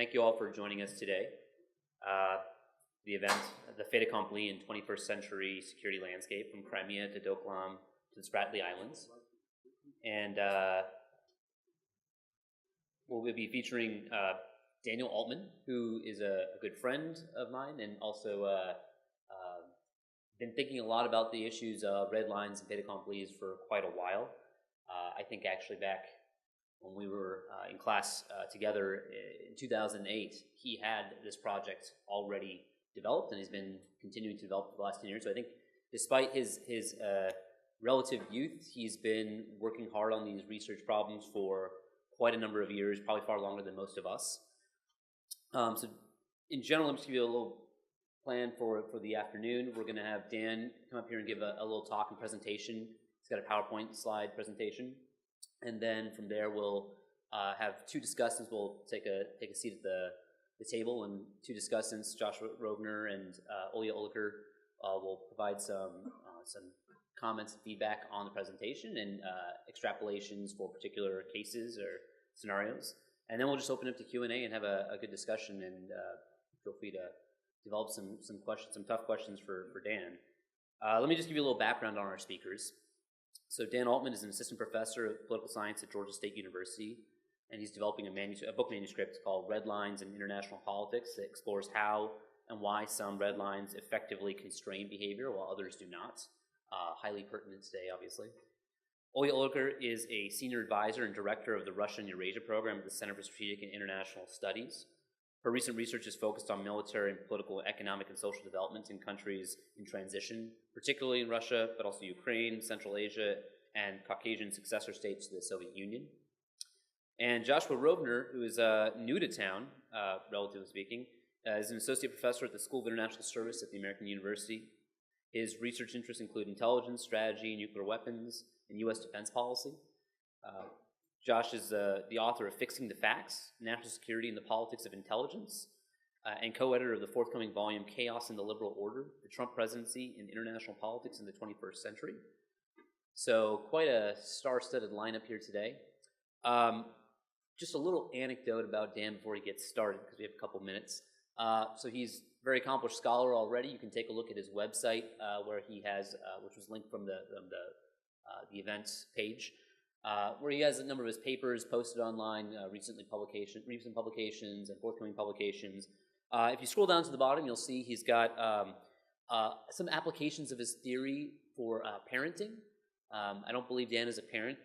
Thank you all for joining us today. The event, the Fait Accompli in 21st century security landscape, from Crimea to Doklam to the Spratly Islands. And we'll be featuring Daniel Altman, who is a good friend of mine and also been thinking a lot about the issues of red lines and fait accomplis for quite a while. I think actually back when we were in class together in 2008, he had this project already developed, and he's been continuing to develop for the last 10 years. So I think despite his relative youth, he's been working hard on these research problems for quite a number of years, probably far longer than most of us. So in general, I'm just going to give you a little plan for the afternoon. We're going to have Dan come up here and give a little talk and presentation. He's got a PowerPoint slide presentation. And then from there, we'll have two discussants. We'll take a seat at the table, and two discussants, Joshua Rovner and Olga Oliker, will provide some comments and feedback on the presentation and extrapolations for particular cases or scenarios. And then we'll just open up to Q&A and have a good discussion, and feel free to develop some questions, some tough questions for Dan. Let me just give you a little background on our speakers. So Dan Altman is an assistant professor of political science at Georgia State University, and he's developing a book manuscript called Red Lines in International Politics that explores how and why some red lines effectively constrain behavior while others do not. Highly pertinent today, obviously. Olga Oliker is a senior advisor and director of the Russia and Eurasia Program at the Center for Strategic and International Studies. Her recent research is focused on military and political, economic, and social developments in countries in transition, particularly in Russia, but also Ukraine, Central Asia, and Caucasian successor states to the Soviet Union. And Joshua Rovner, who is new to town, relatively speaking, is an associate professor at the School of International Service at the American University. His research interests include intelligence, strategy, nuclear weapons, and U.S. defense policy. Josh is the author of Fixing the Facts, National Security and the Politics of Intelligence, and co-editor of the forthcoming volume, Chaos in the Liberal Order, the Trump Presidency in International Politics in the 21st Century. So quite a star-studded lineup here today. Just a little anecdote about Dan before he gets started, because we have a couple minutes. So he's a very accomplished scholar already. You can take a look at his website, where he has, which was linked from the events page, where he has a number of his papers posted online, recent publications and forthcoming publications. If you scroll down to the bottom, you'll see he's got some applications of his theory for parenting. I don't believe Dan is a parent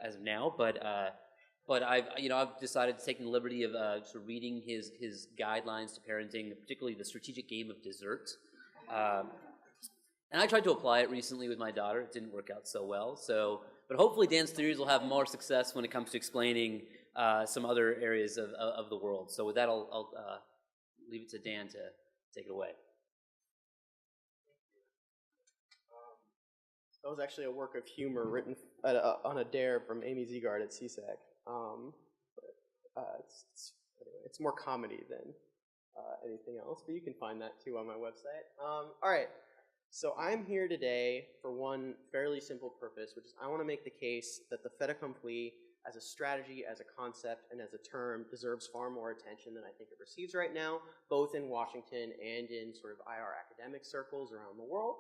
as of now, but I've decided to take the liberty of sort of reading his guidelines to parenting, particularly the strategic game of dessert. And I tried to apply it recently with my daughter. It didn't work out so well. But hopefully Dan's theories will have more success when it comes to explaining some other areas of the world. So with that, I'll leave it to Dan to take it away. That was actually a work of humor written on a dare from Amy Ziegard at CSAC. It's more comedy than anything else, but you can find that too on my website. All right. So I'm here today for one fairly simple purpose, which is I want to make the case that the fait accompli as a strategy, as a concept, and as a term deserves far more attention than I think it receives right now, both in Washington and in sort of IR academic circles around the world.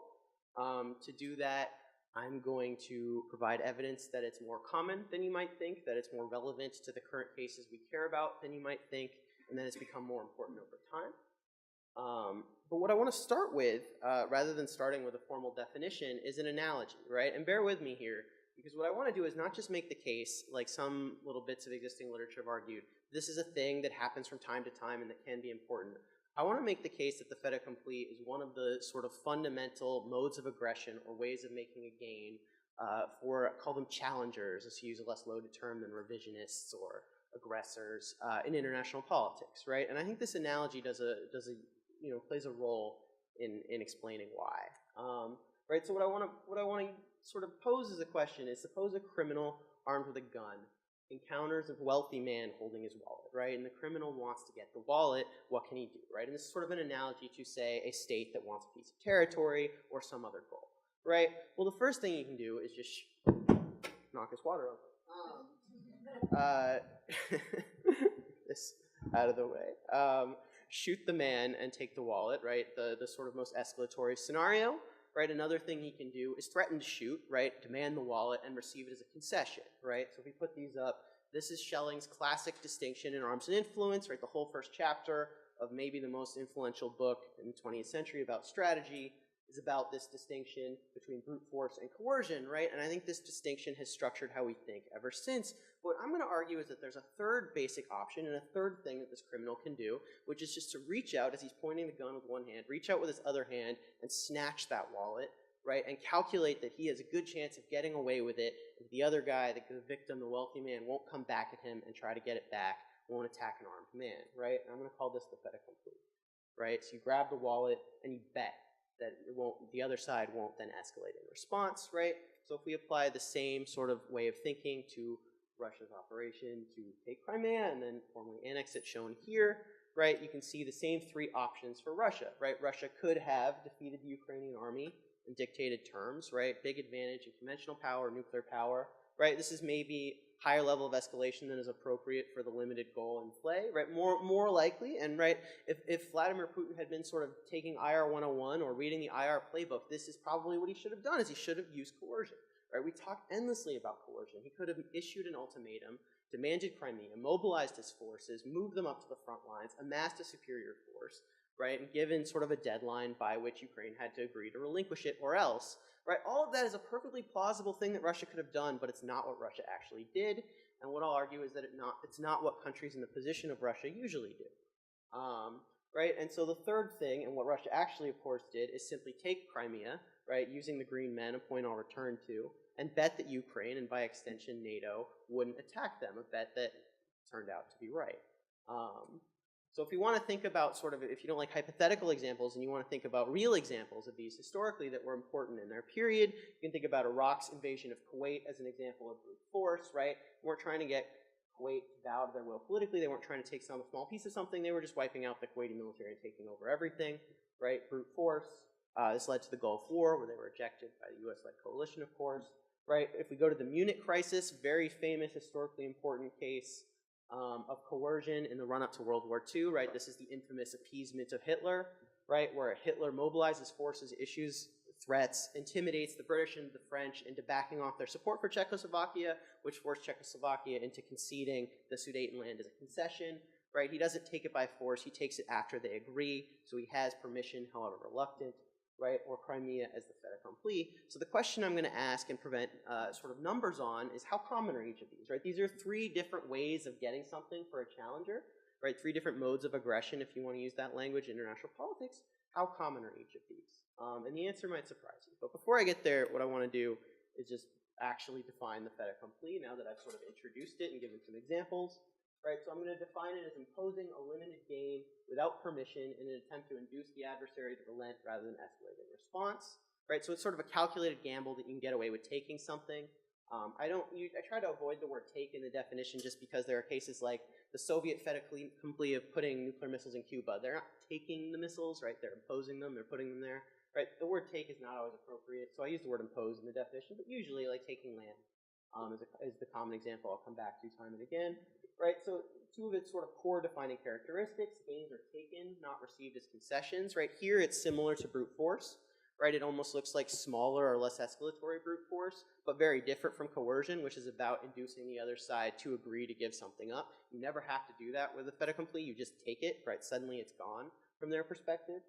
To do that, I'm going to provide evidence that it's more common than you might think, that it's more relevant to the current cases we care about than you might think, and that it's become more important over time. But what I want to start with, rather than starting with a formal definition, is an analogy, right? And bear with me here, because what I want to do is not just make the case, like some little bits of existing literature have argued, this is a thing that happens from time to time and that can be important. I want to make the case that the fait accompli is one of the sort of fundamental modes of aggression or ways of making a gain call them challengers, let's use a less loaded term than revisionists or aggressors in international politics, right? And I think this analogy plays a role in explaining why, right? So what I want to sort of pose as a question is: suppose a criminal armed with a gun encounters a wealthy man holding his wallet, right? And the criminal wants to get the wallet. What can he do, right? And this is sort of an analogy to, say, a state that wants a piece of territory or some other goal, right? Well, the first thing you can do is just knock his water over. out of the way. Shoot the man and take the wallet, right? The sort of most escalatory scenario, right? Another thing he can do is threaten to shoot, right? Demand the wallet and receive it as a concession, right? So if we put these up, this is Schelling's classic distinction in Arms and Influence, right? The whole first chapter of maybe the most influential book in the 20th century about strategy is about this distinction between brute force and coercion, right? And I think this distinction has structured how we think ever since. What I'm going to argue is that there's a third basic option and a third thing that this criminal can do, which is just to reach out as he's pointing the gun with one hand, reach out with his other hand and snatch that wallet, right? And calculate that he has a good chance of getting away with it. If the other guy, the victim, the wealthy man, won't come back at him and try to get it back, won't attack an armed man, right? And I'm going to call this the fait accompli, right? So you grab the wallet and you bet that the other side won't then escalate in response, right? So if we apply the same sort of way of thinking to Russia's operation to take Crimea and then formally annex it shown here, right, you can see the same three options for Russia, right? Russia could have defeated the Ukrainian army in dictated terms, right? Big advantage in conventional power, nuclear power, right? This is maybe higher level of escalation than is appropriate for the limited goal in play, right? More likely, and right, if Vladimir Putin had been sort of taking IR 101 or reading the IR playbook, this is probably what he should have done, is he should have used coercion, right? We talk endlessly about coercion. He could have issued an ultimatum, demanded Crimea, mobilized his forces, moved them up to the front lines, amassed a superior force, right, and given sort of a deadline by which Ukraine had to agree to relinquish it or else, right? All of that is a perfectly plausible thing that Russia could have done, but it's not what Russia actually did. And what I'll argue is that it's not what countries in the position of Russia usually do, right? And so the third thing, and what Russia actually, of course, did, is simply take Crimea, right, using the green men, a point I'll return to, and bet that Ukraine, and by extension NATO, wouldn't attack them, a bet that turned out to be right. So if you want to think about sort of, if you don't like hypothetical examples and you want to think about real examples of these historically that were important in their period, you can think about Iraq's invasion of Kuwait as an example of brute force, right? They weren't trying to get Kuwait to bow to their will politically. They weren't trying to take some small piece of something. They were just wiping out the Kuwaiti military and taking over everything, right? Brute force. This led to the Gulf War, where they were ejected by the US-led coalition, of course, right? If we go to the Munich crisis, very famous, historically important case of coercion in the run-up to World War II, right? This is the infamous appeasement of Hitler, right? Where Hitler mobilizes forces, issues threats, intimidates the British and the French into backing off their support for Czechoslovakia, which forced Czechoslovakia into conceding the Sudetenland as a concession, right? He doesn't take it by force, he takes it after they agree, so he has permission, however reluctant, right? Or Crimea as the fait accompli. So the question I'm going to ask and prevent sort of numbers on is how common are each of these, right? These are three different ways of getting something for a challenger, right? Three different modes of aggression, if you want to use that language in international politics. How common are each of these? And the answer might surprise you. But before I get there, what I want to do is just actually define the fait accompli now that I've sort of introduced it and given some examples. Right, so I'm going to define it as imposing a limited game without permission in an attempt to induce the adversary to relent rather than escalate in response. Right, so it's sort of a calculated gamble that you can get away with taking something. I try to avoid the word take in the definition just because there are cases like the Soviet fait accompli of putting nuclear missiles in Cuba. They're not taking the missiles, right? They're imposing them, they're putting them there. Right, the word take is not always appropriate, so I use the word impose in the definition, but usually like taking land is the common example I'll come back to time and again. Right, so two of its sort of core defining characteristics, gains are taken, not received as concessions. Right, here it's similar to brute force. Right, it almost looks like smaller or less escalatory brute force, but very different from coercion, which is about inducing the other side to agree to give something up. You never have to do that with a fait accompli, you just take it, right, suddenly it's gone from their perspective.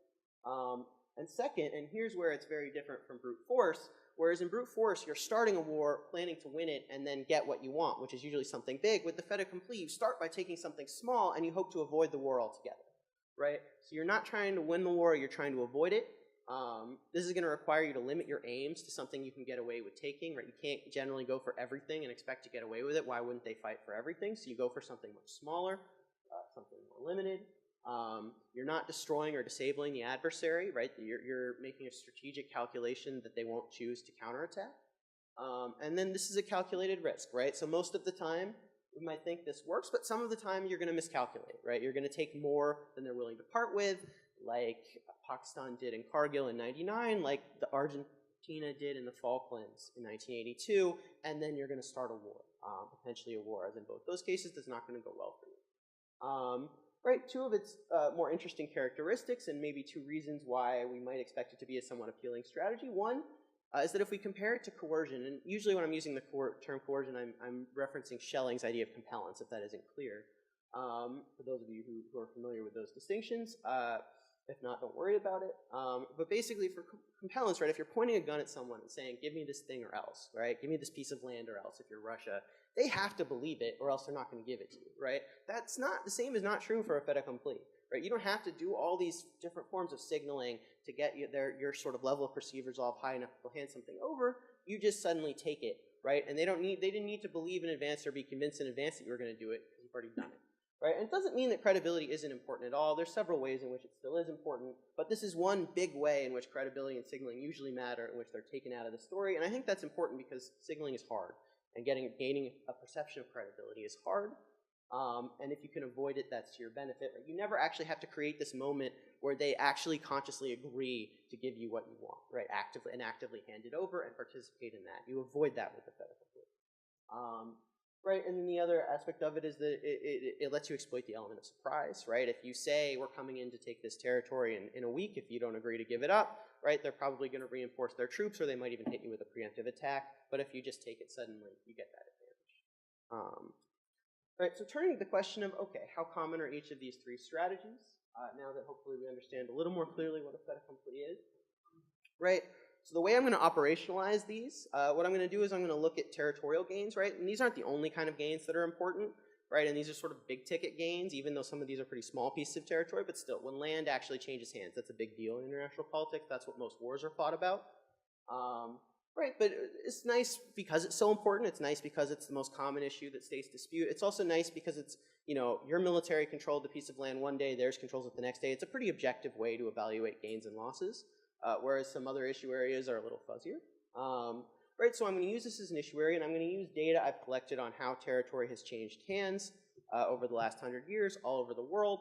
And second, and here's where it's very different from brute force, whereas in brute force, you're starting a war, planning to win it, and then get what you want, which is usually something big. With the fait accompli, you start by taking something small, and you hope to avoid the war altogether, right? So you're not trying to win the war, you're trying to avoid it. This is going to require you to limit your aims to something you can get away with taking, right? You can't generally go for everything and expect to get away with it. Why wouldn't they fight for everything? So you go for something much smaller, something more limited. You're not destroying or disabling the adversary, right? You're making a strategic calculation that they won't choose to counterattack. And then this is a calculated risk, right? So most of the time, we might think this works, but some of the time you're going to miscalculate, right? You're going to take more than they're willing to part with, like Pakistan did in Kargil in '99, like the Argentina did in the Falklands in 1982, and then you're going to start a war, potentially a war, as in both those cases, that's not going to go well for you. Right, two of its more interesting characteristics and maybe two reasons why we might expect it to be a somewhat appealing strategy. One is that if we compare it to coercion, and usually when I'm using the term coercion, I'm referencing Schelling's idea of compellence, if that isn't clear. For those of you who are familiar with those distinctions, if not, don't worry about it. But basically for compellence, right, if you're pointing a gun at someone and saying, give me this thing or else, right, give me this piece of land or else if you're Russia, they have to believe it or else they're not going to give it to you, right? That's not, the same is not true for a fait accompli, right? You don't have to do all these different forms of signaling to get your sort of level of perceived resolve high enough to hand something over. You just suddenly take it, right? And they didn't need to believe in advance or be convinced in advance that you were going to do it because you've already done it. Right? And it doesn't mean that credibility isn't important at all. There's several ways in which it still is important, but this is one big way in which credibility and signaling usually matter, in which they're taken out of the story. And I think that's important because signaling is hard, and gaining a perception of credibility is hard. And if you can avoid it, that's to your benefit. Right? You never actually have to create this moment where they actually consciously agree to give you what you want, right? Actively hand it over and participate in that. You avoid that with the fait accompli. Right, and then the other aspect of it is that it lets you exploit the element of surprise, right? If you say, we're coming in to take this territory in a week, if you don't agree to give it up, right, they're probably going to reinforce their troops or they might even hit you with a preemptive attack, but if you just take it suddenly, you get that advantage. Right, so turning to the question of, okay, how common are each of these three strategies, now that hopefully we understand a little more clearly what a fait accompli is, right? So the way I'm going to operationalize these, what I'm going to do is I'm going to look at territorial gains, right? And these aren't the only kind of gains that are important, right? And these are sort of big ticket gains, even though some of these are pretty small pieces of territory, but still, when land actually changes hands, that's a big deal in international politics. That's what most wars are fought about. Right, but it's nice because it's so important. It's nice because it's the most common issue that states dispute. It's also nice because it's, you know, your military controlled the piece of land one day, theirs controls it the next day. It's a pretty objective way to evaluate gains and losses. Whereas some other issue areas are a little fuzzier. Right, so I'm going to use this as an issue area, and I'm going to use data I've collected on how territory has changed hands over the last 100 years all over the world.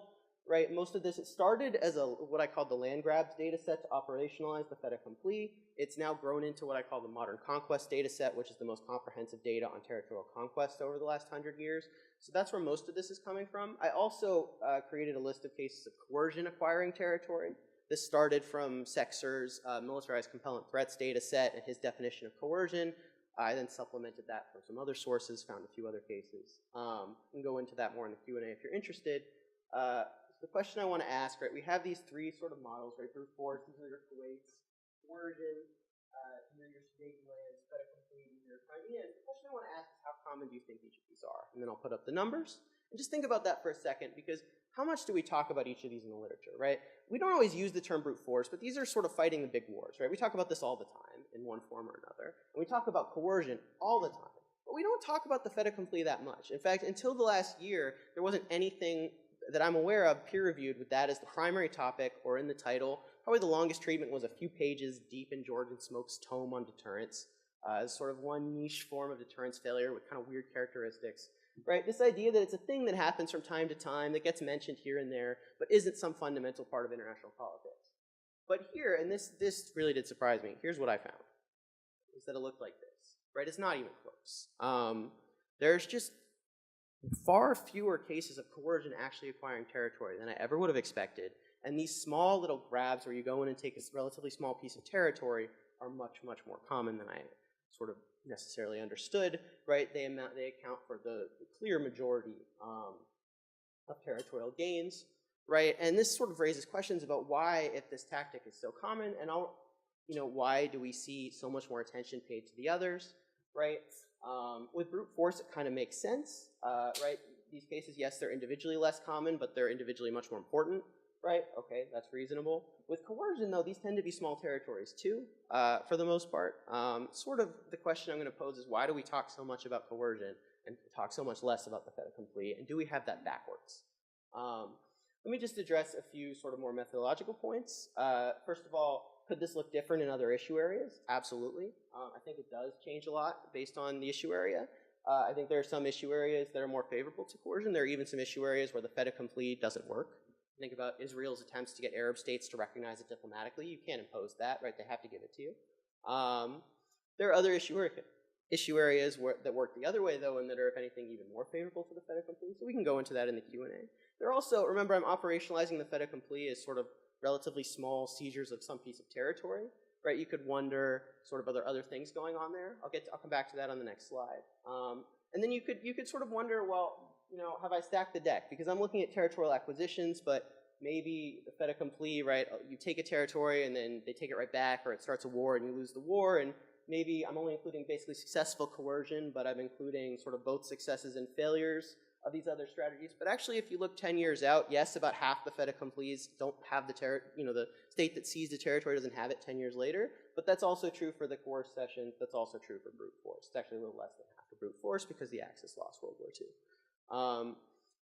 Right, most of this, it started as what I call the land grabs data set to operationalize the fait accompli. It's now grown into what I call the modern conquest data set, which is the most comprehensive data on territorial conquest over the last 100 years. So that's where most of this is coming from. I also created a list of cases of coercion acquiring territory. This started from Sexer's militarized compellant threats data set and his definition of coercion. I then supplemented that from some other sources, found a few other cases. We can go into that more in the Q&A if you're interested. The question I want to ask, right, we have these three sort of models, right, brute force, these are your Kuwaits, coercion, these are your state lands, fait accompli, these are your Crimea. The question I want to ask is how common do you think each of these are? And then I'll put up the numbers. And just think about that for a second, because how much do we talk about each of these in the literature, right? We don't always use the term brute force, but these are sort of fighting the big wars, right? We talk about this all the time in one form or another. And we talk about coercion all the time. But we don't talk about the fait accompli that much. In fact, until the last year, there wasn't anything that I'm aware of peer-reviewed with that as the primary topic or in the title. Probably the longest treatment was a few pages deep in Jordan Smoke's tome on deterrence. As sort of one niche form of deterrence failure with kind of weird characteristics. Right, this idea that it's a thing that happens from time to time, that gets mentioned here and there, but isn't some fundamental part of international politics. But here, and this really did surprise me, here's what I found, is that it looked like this, right? It's not even close. There's just far fewer cases of coercion actually acquiring territory than I ever would have expected, and these small little grabs where you go in and take a relatively small piece of territory are much, much more common than I sort of necessarily understood, right? They account for the clear majority of territorial gains, right? And this sort of raises questions about why, if this tactic is so common, and why do we see so much more attention paid to the others, right? With brute force, it kind of makes sense, right? These cases, yes, they're individually less common, but they're individually much more important, right? Okay, that's reasonable. With coercion, though, these tend to be small territories, too, for the most part. Sort of the question I'm going to pose is, why do we talk so much about coercion and talk so much less about the fait accompli, and do we have that backwards? Let me just address a few sort of more methodological points. First of all, could this look different in other issue areas? Absolutely. I think it does change a lot based on the issue area. I think there are some issue areas that are more favorable to coercion. There are even some issue areas where the fait accompli doesn't work. Think about Israel's attempts to get Arab states to recognize it diplomatically. You can't impose that, right? They have to give it to you. There are other issue areas. issue areas that work the other way, though, and that are, if anything, even more favorable to the fait accompli. So we can go into that in the Q&A. There are also, remember, I'm operationalizing the fait accompli as sort of relatively small seizures of some piece of territory, right? You could wonder sort of other things going on there. I'll come back to that on the next slide. And then you could sort of wonder, well, you know, have I stacked the deck? Because I'm looking at territorial acquisitions, but maybe the fait accompli, right? You take a territory and then they take it right back, or it starts a war and you lose the war, and maybe I'm only including basically successful coercion, but I'm including sort of both successes and failures of these other strategies. But actually, if you look 10 years out, yes, about half the fait accomplis don't have the state that seized the territory doesn't have it 10 years later. But that's also true for the coerced sessions. That's also true for brute force. It's actually a little less than half for brute force because the Axis lost World War II.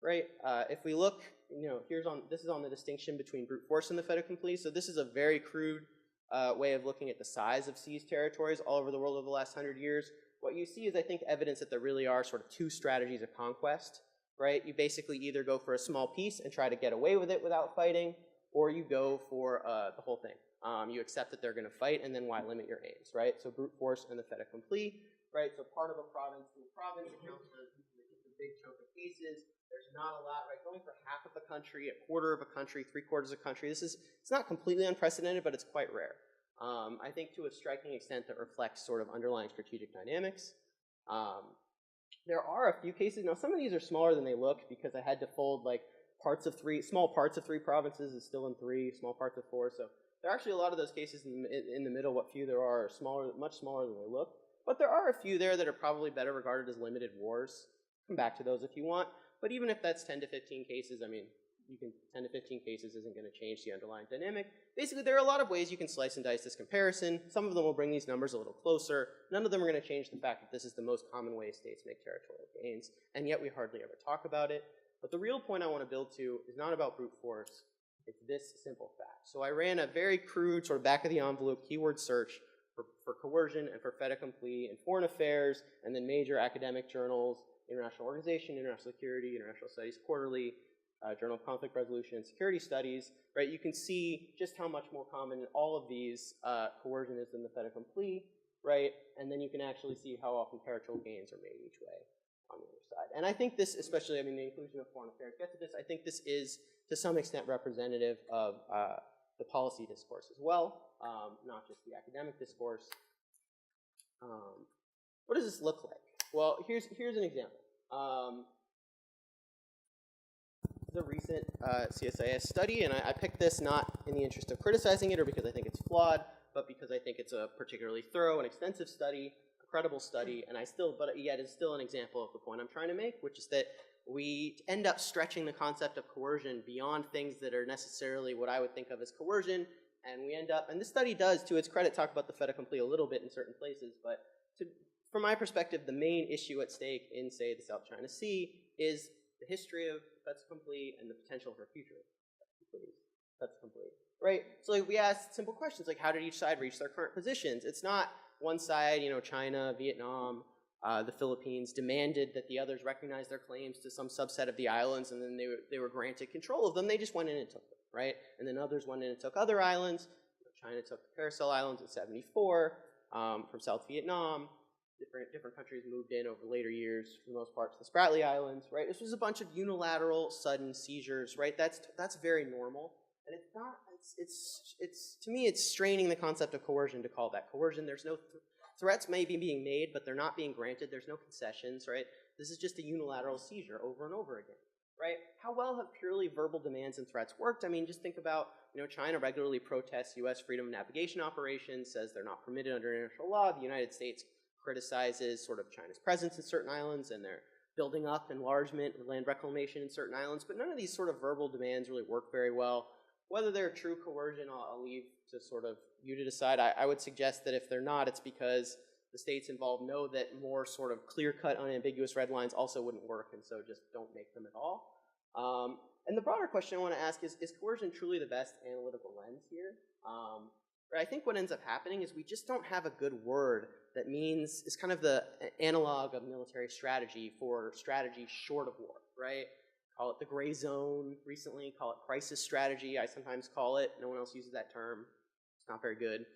Right? If we look, you know, this is on the distinction between brute force and the fait accompli. So this is a very crude way of looking at the size of seized territories all over the world over the last 100 years. What you see is, I think, evidence that there really are sort of two strategies of conquest, right? You basically either go for a small piece and try to get away with it without fighting, or you go for the whole thing. You accept that they're going to fight, and then why limit your aims, right? So brute force and the fait accompli, right? So part of a province accounts for a big chunk of cases. There's not a lot, right? Going for half of a country, a quarter of a country, 3/4 of a country. It's not completely unprecedented, but it's quite rare. I think to a striking extent that reflects sort of underlying strategic dynamics. There are a few cases. Now, some of these are smaller than they look because I had to fold like small parts of 3 provinces is still in 3, small parts of 4. So there are actually a lot of those cases in the middle. What few there are smaller, much smaller than they look. But there are a few there that are probably better regarded as limited wars. Come back to those if you want. But even if that's 10 to 15 cases, I mean, 10 to 15 cases isn't going to change the underlying dynamic. Basically, there are a lot of ways you can slice and dice this comparison. Some of them will bring these numbers a little closer. None of them are going to change the fact that this is the most common way states make territorial gains, and yet we hardly ever talk about it. But the real point I want to build to is not about brute force. It's this simple fact. So I ran a very crude sort of back-of-the-envelope keyword search for coercion and for fait accompli in foreign affairs, and then major academic journals, International Organization, International Security, International Studies Quarterly, Journal of Conflict Resolution and Security Studies, right? You can see just how much more common in all of these coercion is than the fait accompli, right? And then you can actually see how often territorial gains are made each way on the other side. And I think this, especially, I mean, the inclusion of foreign affairs gets to this. I think this is, to some extent, representative of the policy discourse as well, not just the academic discourse. What does this look like? Well, here's an example. The recent CSIS study, and I picked this not in the interest of criticizing it or because I think it's flawed, but because I think it's a particularly thorough and extensive study, a credible study, but yet it's still an example of the point I'm trying to make, which is that we end up stretching the concept of coercion beyond things that are necessarily what I would think of as coercion, and we end up, and this study does, to its credit, talk about the fait accompli a little bit in certain places, but from my perspective, the main issue at stake in, say, the South China Sea is the history of fait accompli and the potential for future fait accompli, right? So like, we asked simple questions like, how did each side reach their current positions? It's not one side, you know, China, Vietnam, the Philippines demanded that the others recognize their claims to some subset of the islands, and then they were granted control of them. They just went in and took them, right? And then others went in and took other islands. China took the Coercion Islands in '74 from South Vietnam. Different countries moved in over later years, for the most part, to the Spratly Islands, right? This was a bunch of unilateral, sudden seizures, right? That's very normal, and it's not. It's to me, it's straining the concept of coercion to call that coercion. There's no threats may be being made, but they're not being granted. There's no concessions, right? This is just a unilateral seizure over and over again, right? How well have purely verbal demands and threats worked? I mean, just think about, you know, China regularly protests U.S. freedom of navigation operations, says they're not permitted under international law. The United States criticizes sort of China's presence in certain islands and their building up, enlargement, land reclamation in certain islands, but none of these sort of verbal demands really work very well. Whether they're true coercion, I'll leave to sort of you to decide. I would suggest that if they're not, it's because the states involved know that more sort of clear-cut, unambiguous red lines also wouldn't work, and so just don't make them at all. And the broader question I want to ask is coercion truly the best analytical lens here? But I think what ends up happening is we just don't have a good word that means, is kind of the analog of military strategy for strategy short of war, right? Call it the gray zone recently, call it crisis strategy, I sometimes call it. No one else uses that term. It's not very good.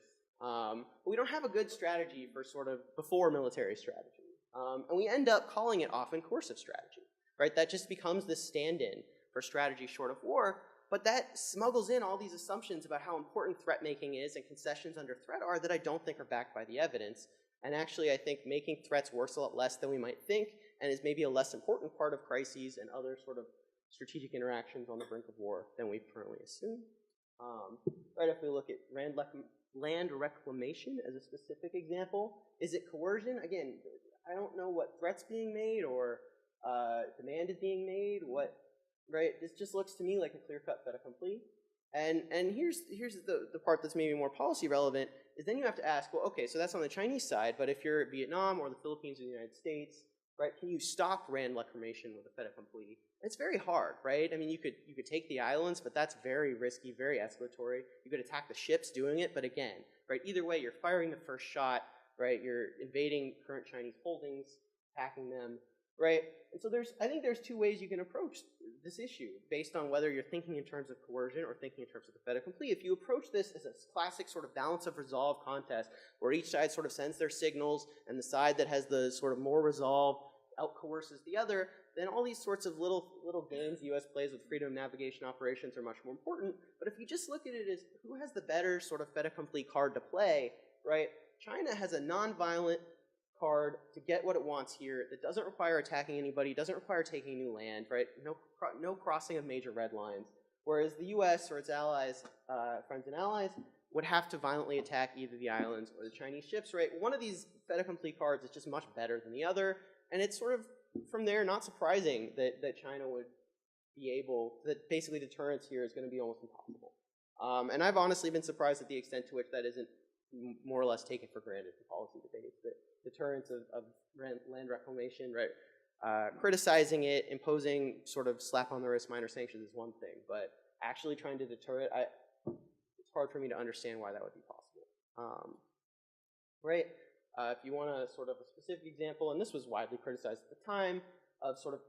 But we don't have a good strategy for sort of before military strategy. And we end up calling it often coercive strategy, right? That just becomes this stand-in for strategy short of war, but that smuggles in all these assumptions about how important threat making is and concessions under threat are that I don't think are backed by the evidence. And actually, I think making threats works a lot less than we might think, and is maybe a less important part of crises and other sort of strategic interactions on the brink of war than we currently assume. Right, if we look at land reclamation as a specific example, is it coercion? Again, I don't know what threat's being made or demand is being made. Right? This just looks to me like a clear-cut fait accompli. And here's the part that's maybe more policy relevant, is then you have to ask, well, okay, so that's on the Chinese side, but if you're Vietnam or the Philippines or the United States, right, can you stop land reclamation with a fait accompli? It's very hard, right? I mean, you could take the islands, but that's very risky, very escalatory. You could attack the ships doing it, but again, right, either way, you're firing the first shot, right? You're invading current Chinese holdings, attacking them, right? And so I think there's two ways you can approach this issue based on whether you're thinking in terms of coercion or thinking in terms of the fait accompli. If you approach this as a classic sort of balance of resolve contest where each side sort of sends their signals and the side that has the sort of more resolve out-coerces the other, then all these sorts of little games the U.S. plays with freedom of navigation operations are much more important. But if you just look at it as who has the better sort of fait accompli card to play, right? China has a non-violent card to get what it wants here that doesn't require attacking anybody, doesn't require taking new land, right? No crossing of major red lines. Whereas the U.S. or its allies, friends and allies, would have to violently attack either the islands or the Chinese ships, right? One of these fait accompli cards is just much better than the other, and it's sort of, from there, not surprising that China would be able, that basically deterrence here is going to be almost impossible. And I've honestly been surprised at the extent to which that isn't more or less taken for granted in policy debates, that deterrence of land reclamation, right? Criticizing it, imposing sort of slap on the wrist minor sanctions is one thing, but actually trying to deter it, it's hard for me to understand why that would be possible. Right? If you want a sort of a specific example, and this was widely criticized at the time, of sort of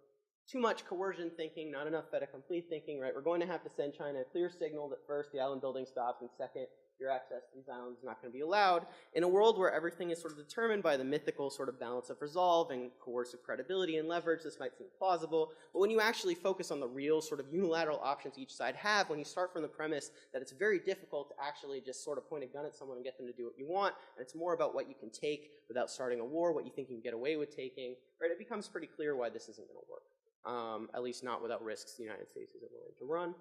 too much coercion thinking, not enough fait accompli thinking, right? We're going to have to send China a clear signal that first, the island building stops, and second, your access to these islands is not going to be allowed. In a world where everything is sort of determined by the mythical sort of balance of resolve and coercive credibility and leverage, this might seem plausible. But when you actually focus on the real sort of unilateral options each side have, when you start from the premise that it's very difficult to actually just sort of point a gun at someone and get them to do what you want, and it's more about what you can take without starting a war, what you think you can get away with taking, right, it becomes pretty clear why this isn't going to work. At least not without risks the United States isn't willing to run.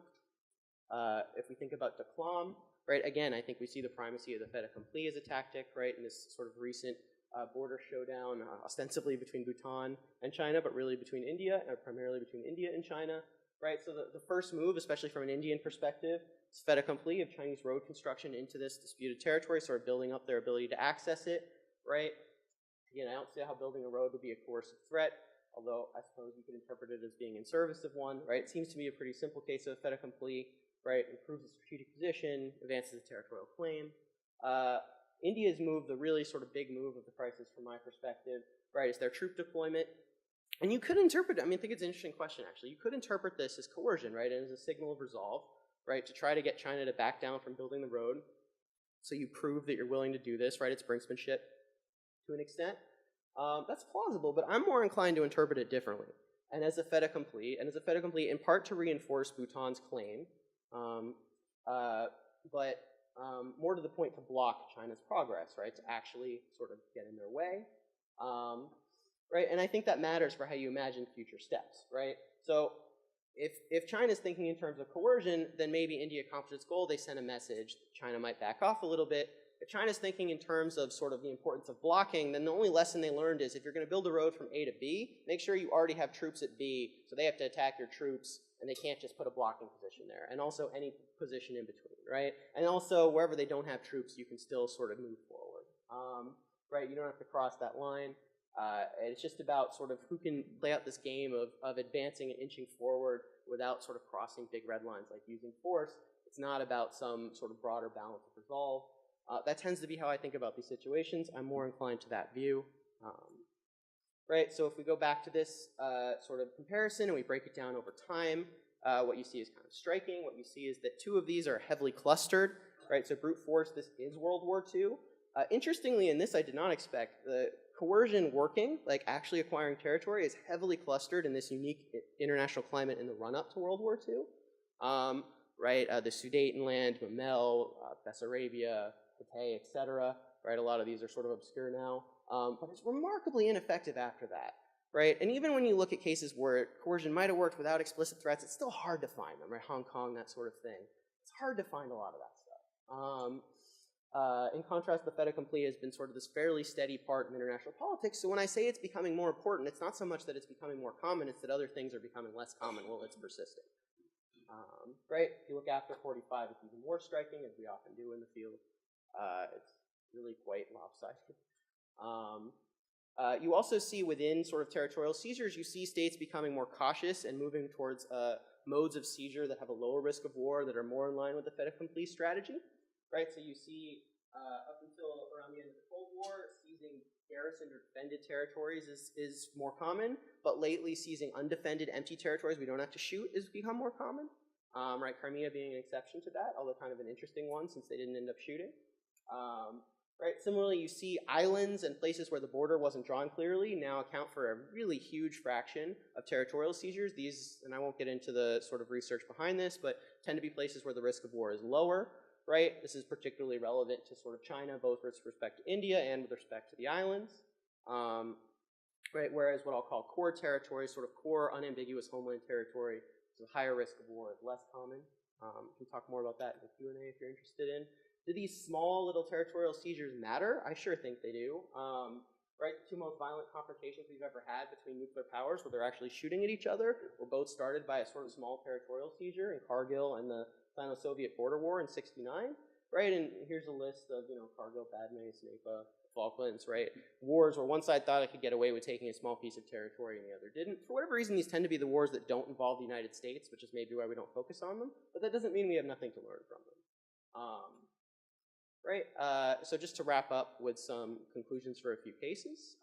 If we think about Doklam, right, again, I think we see the primacy of the fait accompli as a tactic, right, in this sort of recent border showdown, ostensibly between Bhutan and China, but really between India, or primarily between India and China, right? So the first move, especially from an Indian perspective, is fait accompli of Chinese road construction into this disputed territory, sort of building up their ability to access it, right? Again, I don't see how building a road would be a coercive threat, although I suppose you could interpret it as being in service of one, right? It seems to be a pretty simple case of fait accompli, right? Improves the strategic position, advances the territorial claim. India's move, the really sort of big move of the crisis from my perspective, right, is their troop deployment. And you could interpret it, I mean, I think it's an interesting question, actually. You could interpret this as coercion, right, and as a signal of resolve, right, to try to get China to back down from building the road. So you prove that you're willing to do this, right? It's brinksmanship to an extent. That's plausible, but I'm more inclined to interpret it differently. And as a fait accompli, in part to reinforce Bhutan's claim, but more to the point to block China's progress, right, to actually sort of get in their way, right, and I think that matters for how you imagine future steps, right, so if China's thinking in terms of coercion, then maybe India accomplishes its goal, they send a message, China might back off a little bit. If China's thinking in terms of sort of the importance of blocking, then the only lesson they learned is if you're going to build a road from A to B, make sure you already have troops at B, so they have to attack your troops, and they can't just put a blocking position there, and also any position in between, right? And also, wherever they don't have troops, you can still sort of move forward, right? You don't have to cross that line. It's just about sort of who can lay out this game of advancing and inching forward without sort of crossing big red lines, like using force. It's not about some sort of broader balance of resolve. That tends to be how I think about these situations. I'm more inclined to that view. Right, so if we go back to this sort of comparison and we break it down over time, what you see is kind of striking. What you see is that two of these are heavily clustered. right? So brute force, this is World War II. Interestingly, in this I did not expect, the coercion working, like actually acquiring territory, is heavily clustered in this unique international climate in the run-up to World War II. Right, the Sudetenland, Mamel, Bessarabia, Patay, etc. Right, a lot of these are sort of obscure now, but it's remarkably ineffective after that. Right, and even when you look at cases where coercion might have worked without explicit threats, it's still hard to find them. Right, Hong Kong, that sort of thing. It's hard to find a lot of that stuff. In contrast, the fait accompli has been sort of this fairly steady part of international politics. So when I say it's becoming more important, it's not so much that it's becoming more common, it's that other things are becoming less common while it's persisting. Right? If you look after 45, it's even more striking, as we often do in the field. It's really quite lopsided. You also see within sort of territorial seizures, you see states becoming more cautious and moving towards modes of seizure that have a lower risk of war, that are more in line with the fait accompli strategy. Right, so you see up until around the end of the Cold War, seizing garrisoned or defended territories is more common, but lately seizing undefended, empty territories we don't have to shoot has become more common. Right, Crimea being an exception to that, although kind of an interesting one since they didn't end up shooting. Right, similarly, you see islands and places where the border wasn't drawn clearly now account for a really huge fraction of territorial seizures. These, and I won't get into the sort of research behind this, but tend to be places where the risk of war is lower. Right, this is particularly relevant to sort of China, both with respect to India and with respect to the islands. Right, whereas what I'll call core territory, sort of core unambiguous homeland territory, so higher risk of war is less common. We can talk more about that in the Q&A if you're interested in. Do these small little territorial seizures matter? I sure think they do. Right, the two most violent confrontations we've ever had between nuclear powers where they're actually shooting at each other were both started by a sort of small territorial seizure in Kargil and the Sino-Soviet border war in '69, right? And here's a list of, Kargil, Padme, Snapa, Falklands, right? Wars where one side thought it could get away with taking a small piece of territory and the other didn't. For whatever reason, these tend to be the wars that don't involve the United States, which is maybe why we don't focus on them, but that doesn't mean we have nothing to learn from them. Right, so just to wrap up with some conclusions for a few cases,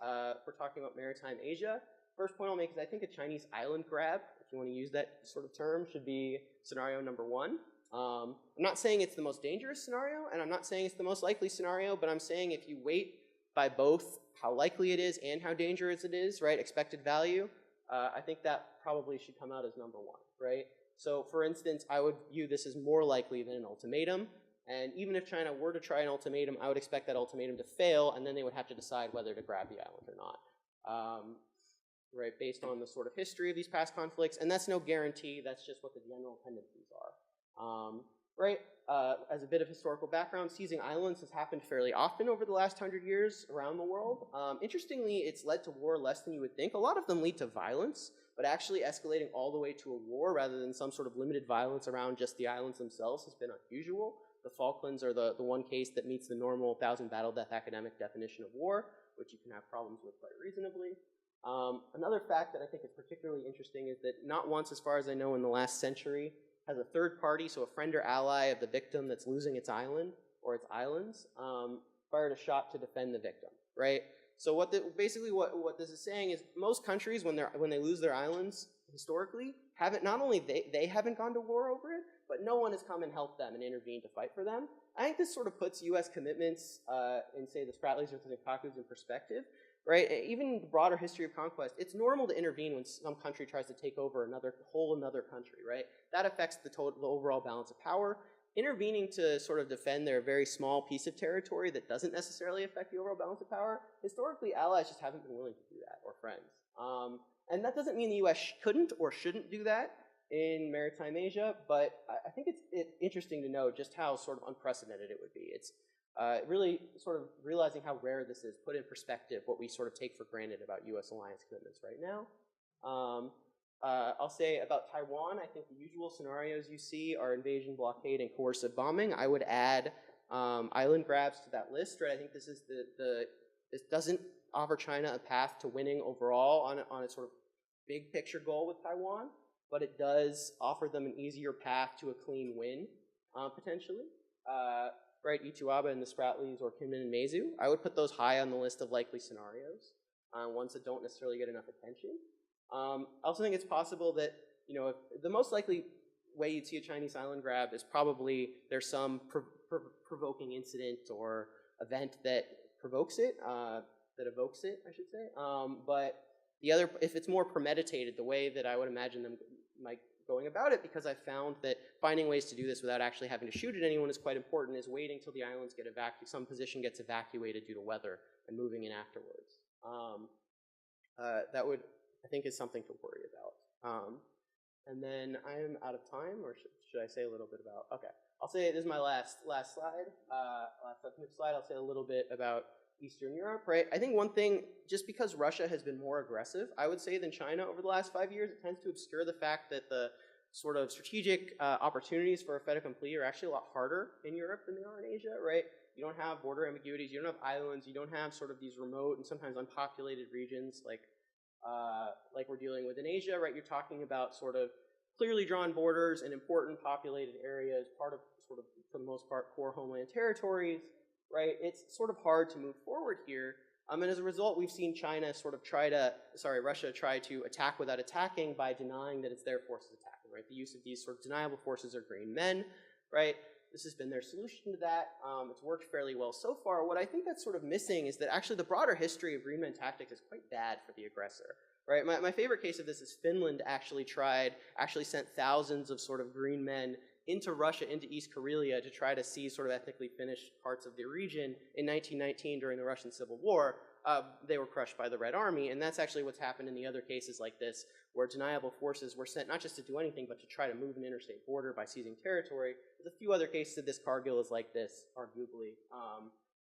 we're talking about maritime Asia. First point I'll make is I think a Chinese island grab, if you want to use that sort of term, should be scenario number one. I'm not saying it's the most dangerous scenario, and I'm not saying it's the most likely scenario, but I'm saying if you weight by both how likely it is and how dangerous it is, right, expected value, I think that probably should come out as number one, right? So for instance, I would view this as more likely than an ultimatum, and even if China were to try an ultimatum, I would expect that ultimatum to fail, and then they would have to decide whether to grab the island or not. Right, based on the sort of history of these past conflicts, and that's no guarantee, that's just what the general tendencies are. Right, as a bit of historical background, seizing islands has happened fairly often over the last 100 years around the world. Interestingly, it's led to war less than you would think. A lot of them lead to violence, but actually escalating all the way to a war rather than some sort of limited violence around just the islands themselves has been unusual. The Falklands are the one case that meets the normal 1,000 battle death academic definition of war, which you can have problems with quite reasonably. Another fact that I think is particularly interesting is that not once, as far as I know, in the last century, has a third party, so a friend or ally of the victim that's losing its island or its islands, fired a shot to defend the victim, right? So basically what this is saying is most countries, when they lose their islands historically, not only they haven't gone to war over it, but no one has come and helped them and intervened to fight for them. I think this sort of puts U.S. commitments in, say, the Spratlys or the Kakus in perspective. Right? Even in the broader history of conquest, it's normal to intervene when some country tries to take over another country, right? That affects the overall balance of power. Intervening to sort of defend their very small piece of territory that doesn't necessarily affect the overall balance of power, historically allies just haven't been willing to do that, or friends. And that doesn't mean the U.S. couldn't or shouldn't do that in maritime Asia, but I think it's interesting to know just how sort of unprecedented it would be. It's really sort of realizing how rare this is, put in perspective what we sort of take for granted about U.S. alliance commitments right now. I'll say about Taiwan, I think the usual scenarios you see are invasion, blockade, and coercive bombing. I would add island grabs to that list, right? I think this is this doesn't offer China a path to winning overall on a sort of big picture goal with Taiwan, but it does offer them an easier path to a clean win, potentially. Right, Ichiwaba and the Spratlys, or Kinmen and Meizu, I would put those high on the list of likely scenarios, ones that don't necessarily get enough attention. I also think it's possible that, if the most likely way you'd see a Chinese island grab is probably there's some provoking incident or event that provokes it, that evokes it, I should say. But the other, if it's more premeditated, the way that I would imagine them like going about it, because I found that finding ways to do this without actually having to shoot at anyone is quite important, is waiting till the islands get evacuated, some position gets evacuated due to weather, and moving in afterwards. That would, I think, is something to worry about. And then I am out of time, or should I say a little bit about, okay. I'll say, this is my last slide, last substantive slide, I'll say a little bit about Eastern Europe, right? I think one thing, just because Russia has been more aggressive, I would say, than China over the last 5 years, it tends to obscure the fact that the sort of strategic opportunities for a fait accompli are actually a lot harder in Europe than they are in Asia, right? You don't have border ambiguities, you don't have islands, you don't have sort of these remote and sometimes unpopulated regions like we're dealing with in Asia, right? You're talking about sort of clearly drawn borders and important populated areas, part of sort of, for the most part, core homeland territories, right? It's sort of hard to move forward here. And as a result, we've seen China sort of Russia try to attack without attacking by denying that it's their forces attacking, right? The use of these sort of deniable forces are green men, right? This has been their solution to that. It's worked fairly well so far. What I think that's sort of missing is that actually the broader history of green men tactics is quite bad for the aggressor, right? My favorite case of this is Finland actually sent thousands of sort of green men into Russia, into East Karelia, to try to seize sort of ethnically Finnish parts of the region in 1919 during the Russian Civil War. They were crushed by the Red Army, and that's actually what's happened in the other cases like this, where deniable forces were sent not just to do anything, but to try to move an interstate border by seizing territory. There's a few other cases of this. Kargil is like this, arguably.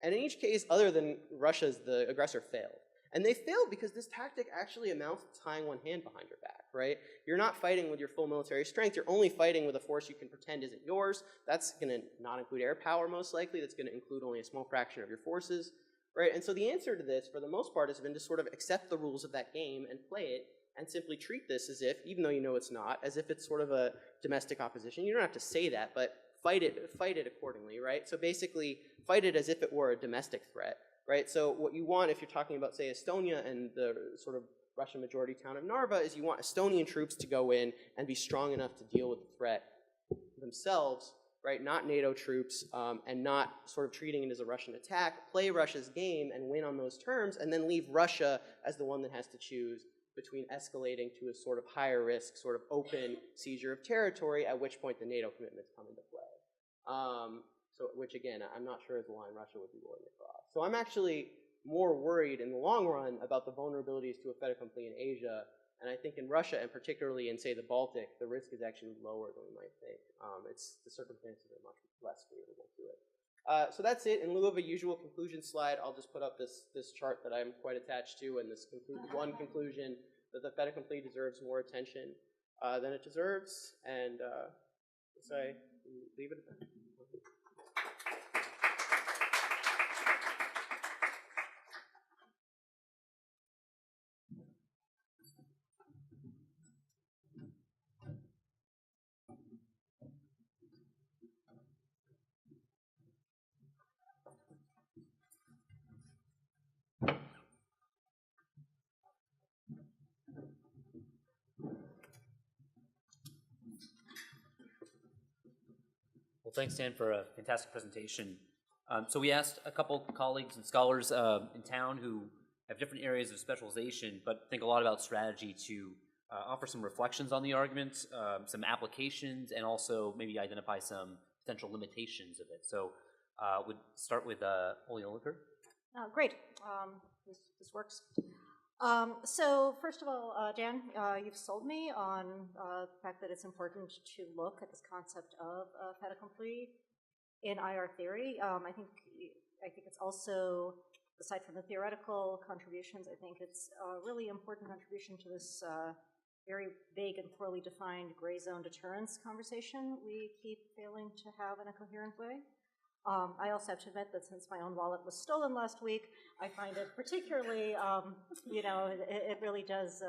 And in each case, other than Russia's, the aggressor failed. And they failed because this tactic actually amounts to tying one hand behind your back, right? You're not fighting with your full military strength. You're only fighting with a force you can pretend isn't yours. That's going to not include air power, most likely. That's going to include only a small fraction of your forces, right? And so the answer to this, for the most part, has been to sort of accept the rules of that game and play it, and simply treat this as if, even though you know it's not, as if it's sort of a domestic opposition. You don't have to say that, but fight it accordingly, right? So basically, fight it as if it were a domestic threat. Right, so what you want if you're talking about, say, Estonia and the sort of Russian majority town of Narva is you want Estonian troops to go in and be strong enough to deal with the threat themselves, right, not NATO troops, and not sort of treating it as a Russian attack, play Russia's game and win on those terms, and then leave Russia as the one that has to choose between escalating to a sort of higher risk, sort of open seizure of territory, at which point the NATO commitments come into play. So, which again, I'm not sure is the line Russia would be willing to cross. So I'm actually more worried in the long run about the vulnerabilities to a fait accompli in Asia, and I think in Russia, and particularly in, say, the Baltic, the risk is actually lower than we might think. The circumstances are much less favorable to it. So that's it. In lieu of a usual conclusion slide, I'll just put up this chart that I'm quite attached to, and this one conclusion, that the fait accompli deserves more attention than it deserves, and so I leave it at that. Well, thanks, Dan, for a fantastic presentation. So we asked a couple colleagues and scholars in town who have different areas of specialization, but think a lot about strategy to offer some reflections on the arguments, some applications, and also maybe identify some potential limitations of it. So we'd start with Olga Oliker. Great. This works. So first of all, Dan, you've sold me on the fact that it's important to look at this concept of fait accompli in IR theory. I think it's also, aside from the theoretical contributions, I think it's a really important contribution to this very vague and poorly defined gray zone deterrence conversation we keep failing to have in a coherent way. I also have to admit that since my own wallet was stolen last week, I find it particularly, it really does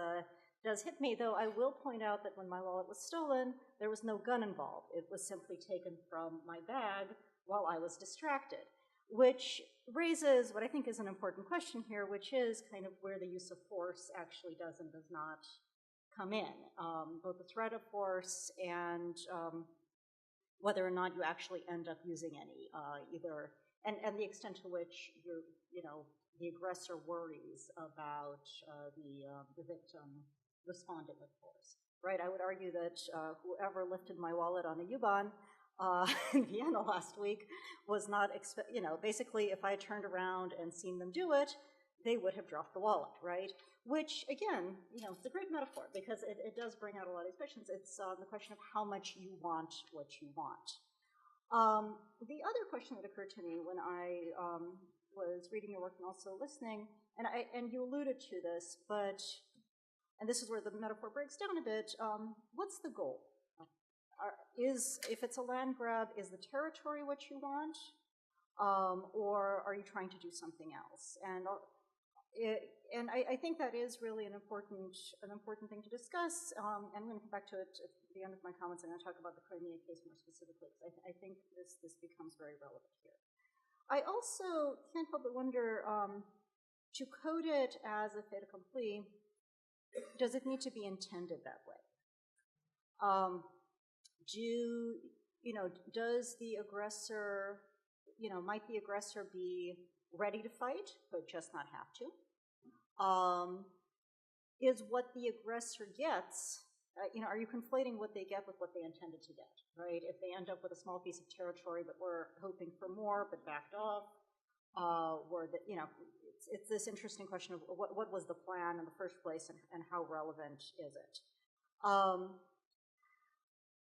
hit me, though I will point out that when my wallet was stolen, there was no gun involved. It was simply taken from my bag while I was distracted, which raises what I think is an important question here, which is kind of where the use of force actually does and does not come in, both the threat of force and whether or not you actually end up using any, and the extent to which the aggressor worries about the victim responding with force. Right? I would argue that whoever lifted my wallet on a U-Bahn in Vienna last week was not, basically if I had turned around and seen them do it, they would have dropped the wallet, right? Which, again, it's a great metaphor because it does bring out a lot of these questions. It's the question of how much you want what you want. The other question that occurred to me when I was reading your work and also listening, and you alluded to this, and this is where the metaphor breaks down a bit, what's the goal? If it's a land grab, is the territory what you want? Or are you trying to do something else? And I think that is really an important thing to discuss. And I'm going to come back to it at the end of my comments. I'm going to talk about the Crimea case more specifically, because I think this becomes very relevant here. I also can't help but wonder, to code it as a fait accompli, does it need to be intended that way? Does the aggressor, might the aggressor be ready to fight, but just not have to? Is what the aggressor gets, are you conflating what they get with what they intended to get, right? If they end up with a small piece of territory, but were hoping for more, but backed off, or that, it's this interesting question of what was the plan in the first place and how relevant is it?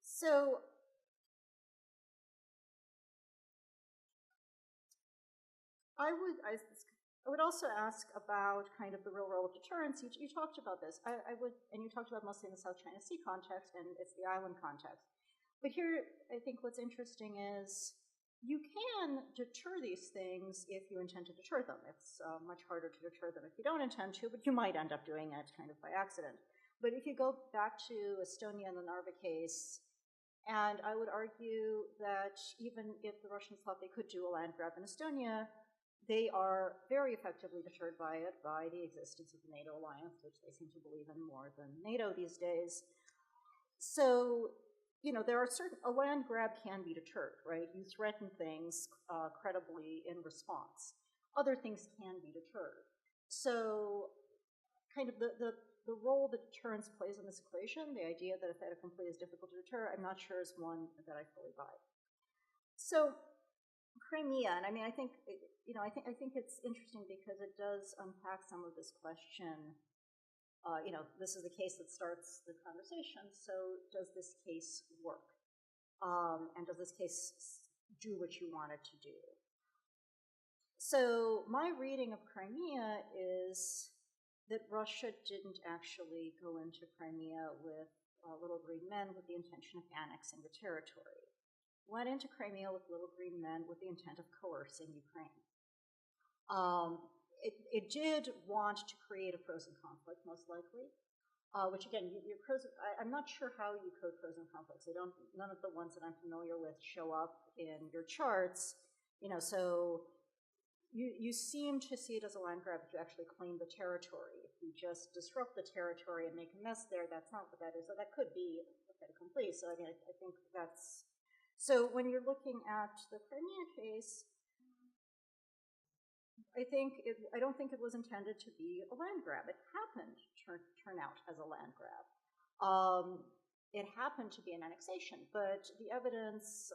So I would also ask about kind of the real role of deterrence. You talked about this. And you talked about mostly in the South China Sea context, and it's the island context. But here, I think what's interesting is you can deter these things if you intend to deter them. It's much harder to deter them if you don't intend to, but you might end up doing it kind of by accident. But if you go back to Estonia and the Narva case, and I would argue that even if the Russians thought they could do a land grab in Estonia, they are very effectively deterred by it, by the existence of the NATO alliance, which they seem to believe in more than NATO these days. So, there are a land grab can be deterred, right? You threaten things credibly in response. Other things can be deterred. So, kind of the role that deterrence plays in this equation, the idea that a fait accompli is difficult to deter, I'm not sure is one that I fully buy. So, Crimea, and I think it's interesting because it does unpack some of this question. This is the case that starts the conversation. So, does this case work? And does this case do what you want it to do? So, my reading of Crimea is that Russia didn't actually go into Crimea with little green men with the intention of annexing the territory. Went into Crimea with little green men with the intent of coercing Ukraine. It did want to create a frozen conflict, most likely, which again, I'm not sure how you code frozen conflicts. None of the ones that I'm familiar with show up in your charts, so you seem to see it as a land grab if you actually claim the territory. If you just disrupt the territory and make a mess there, that's not what that is. So that could be a fait accompli. So I think that's... So when you're looking at the Crimea case, I don't think it was intended to be a land grab. It happened to turn out as a land grab. It happened to be an annexation, but the evidence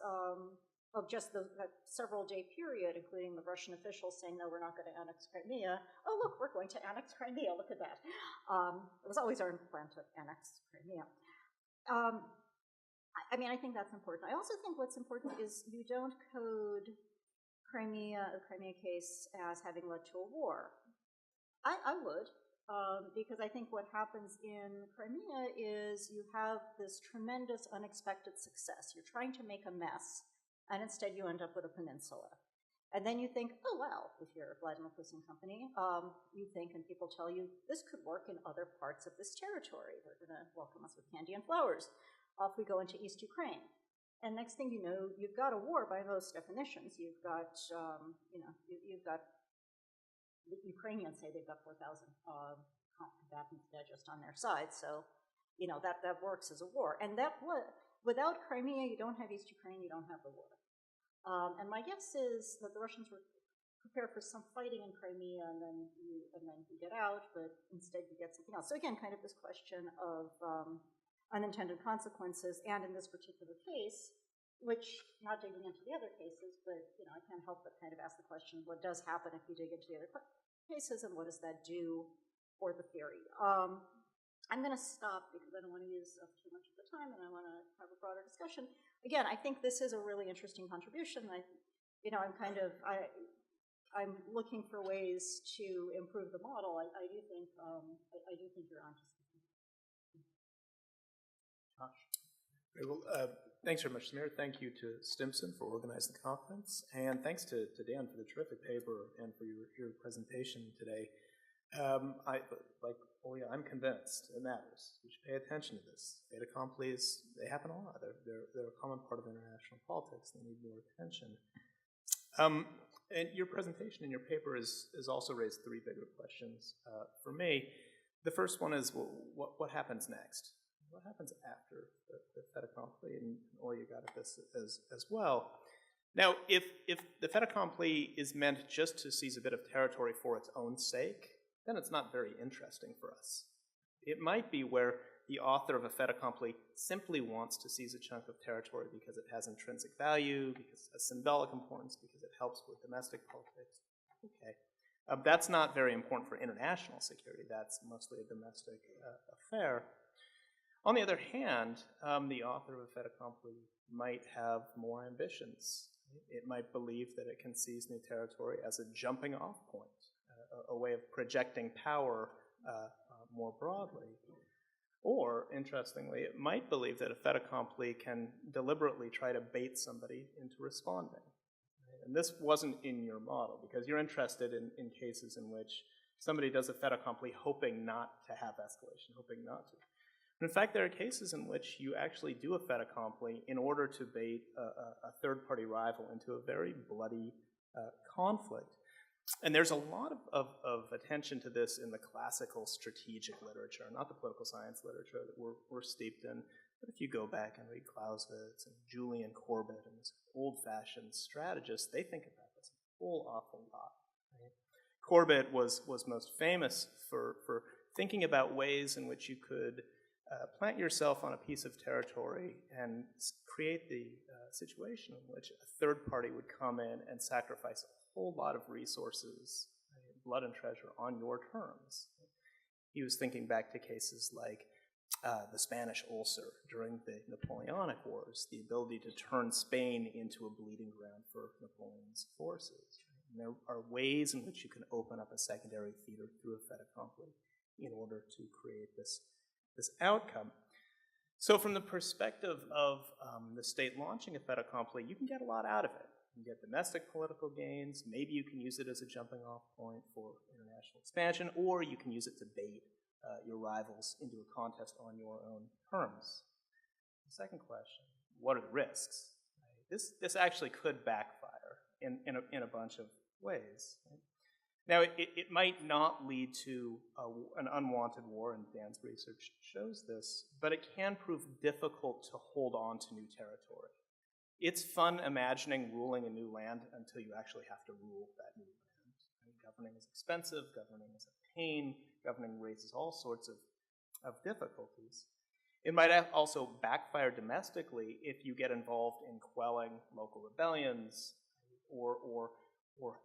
of just that several-day period, including the Russian officials saying, no, we're not going to annex Crimea. Oh, look, we're going to annex Crimea. Look at that. It was always our plan to annex Crimea. I think that's important. I also think what's important is you don't code the Crimea case as having led to a war. I would, because I think what happens in Crimea is you have this tremendous unexpected success. You're trying to make a mess, and instead you end up with a peninsula. And then you think, oh, well, if you're Vladimir Putin company, you think and people tell you, this could work in other parts of this territory. They're going to welcome us with candy and flowers. Off we go into East Ukraine. And next thing you know, you've got a war by most definitions. You've got, you've got, the Ukrainians say they've got 4,000 combatants dead just on their side. So that works as a war. And without Crimea, you don't have East Ukraine, you don't have the war. And my guess is that the Russians were prepared for some fighting in Crimea, and then you get out, but instead you get something else. So again, kind of this question of unintended consequences, and in this particular case, which, not digging into the other cases, but I can't help but kind of ask the question, what does happen if you dig into the other cases, and what does that do for the theory? I'm going to stop because I don't want to use up too much of the time, and I want to have a broader discussion. Again, I think this is a really interesting contribution. I'm looking for ways to improve the model. I do think you're onto something. Josh. Great. Well, thanks very much, Samir. Thank you to Stimson for organizing the conference, and thanks to Dan for the terrific paper and for your presentation today. I'm convinced it matters. We should pay attention to this. Fait accomplis, they happen a lot. They're a common part of international politics. They need more attention. And your presentation and your paper has also raised three bigger questions for me. The first one is, what happens next? What happens after the fait accompli? And Olga got at this as well. Now, if the fait accompli is meant just to seize a bit of territory for its own sake, then it's not very interesting for us. It might be where the author of a fait accompli simply wants to seize a chunk of territory because it has intrinsic value, because it has symbolic importance, because it helps with domestic politics. Okay. That's not very important for international security. That's mostly a domestic affair. On the other hand, the author of a fait accompli might have more ambitions. It might believe that it can seize new territory as a jumping off point, a way of projecting power more broadly. Or, interestingly, it might believe that a fait accompli can deliberately try to bait somebody into responding. And this wasn't in your model, because you're interested in cases in which somebody does a fait accompli hoping not to have escalation, hoping not to. But in fact, there are cases in which you actually do a fait accompli in order to bait a third-party rival into a very bloody conflict. And there's a lot of attention to this in the classical strategic literature, not the political science literature that we're steeped in. But if you go back and read Clausewitz and Julian Corbett and these old-fashioned strategists, they think about this a whole awful lot. Right? Corbett was most famous for thinking about ways in which you could plant yourself on a piece of territory and create the situation in which a third party would come in and sacrifice a whole lot of resources, blood and treasure, on your terms. He was thinking back to cases like the Spanish ulcer during the Napoleonic Wars, the ability to turn Spain into a bleeding ground for Napoleon's forces. And there are ways in which you can open up a secondary theater through a fait accompli in order to create this outcome. So from the perspective of the state launching a fait accompli, you can get a lot out of it. You can get domestic political gains, maybe you can use it as a jumping off point for international expansion, or you can use it to bait your rivals into a contest on your own terms. The second question, what are the risks? Right? This actually could backfire in a bunch of ways. Right? Now, it might not lead to an unwanted war, and Dan's research shows this, but it can prove difficult to hold on to new territory. It's fun imagining ruling a new land until you actually have to rule that new land. And governing is expensive, governing is a pain, governing raises all sorts of difficulties. It might also backfire domestically if you get involved in quelling local rebellions or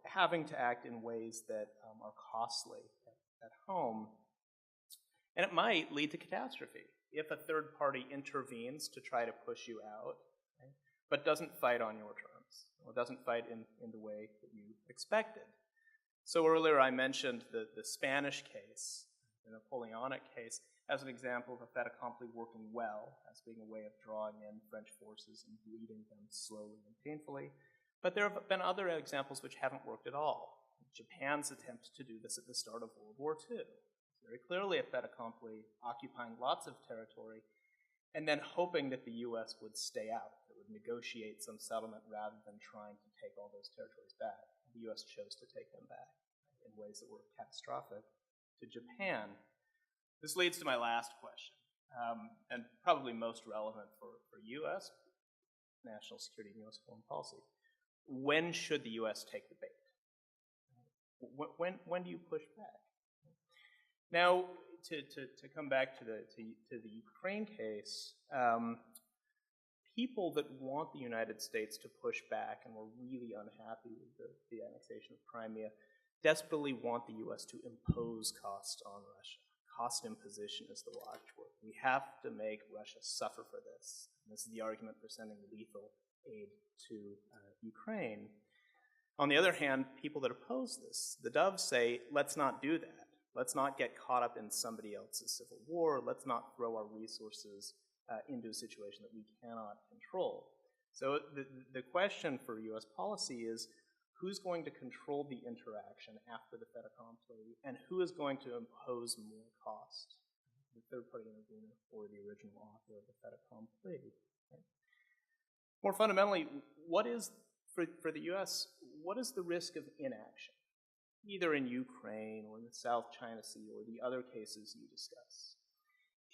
having to act in ways that are costly at home. And it might lead to catastrophe if a third party intervenes to try to push you out, right, but doesn't fight on your terms, or doesn't fight in the way that you expected. So earlier I mentioned the Spanish case, the Napoleonic case, as an example of a fait accompli working well, as being a way of drawing in French forces and bleeding them slowly and painfully. But there have been other examples which haven't worked at all. Japan's attempt to do this at the start of World War II. Very clearly a fait accompli, occupying lots of territory, and then hoping that the US would stay out, that would negotiate some settlement rather than trying to take all those territories back. The US chose to take them back in ways that were catastrophic to Japan. This leads to my last question. and probably most relevant for U.S. national security and U.S. foreign policy. When should the U.S. take the bait? When do you push back? Now, to come back to the Ukraine case, people that want the United States to push back and were really unhappy with the annexation of Crimea desperately want the U.S. to impose cost on Russia. Cost imposition is the watchword. We have to make Russia suffer for this. And this is the argument for sending lethal aid to Ukraine. On the other hand, people that oppose this, the doves say, let's not do that. Let's not get caught up in somebody else's civil war. Let's not throw our resources into a situation that we cannot control. So the question for U.S. policy is, who's going to control the interaction after the fait accompli, and who is going to impose more cost? The third-party intervener or the original author of the fait accompli. Right? More fundamentally, what is, for the U.S., what is the risk of inaction, either in Ukraine or in the South China Sea or the other cases you discuss?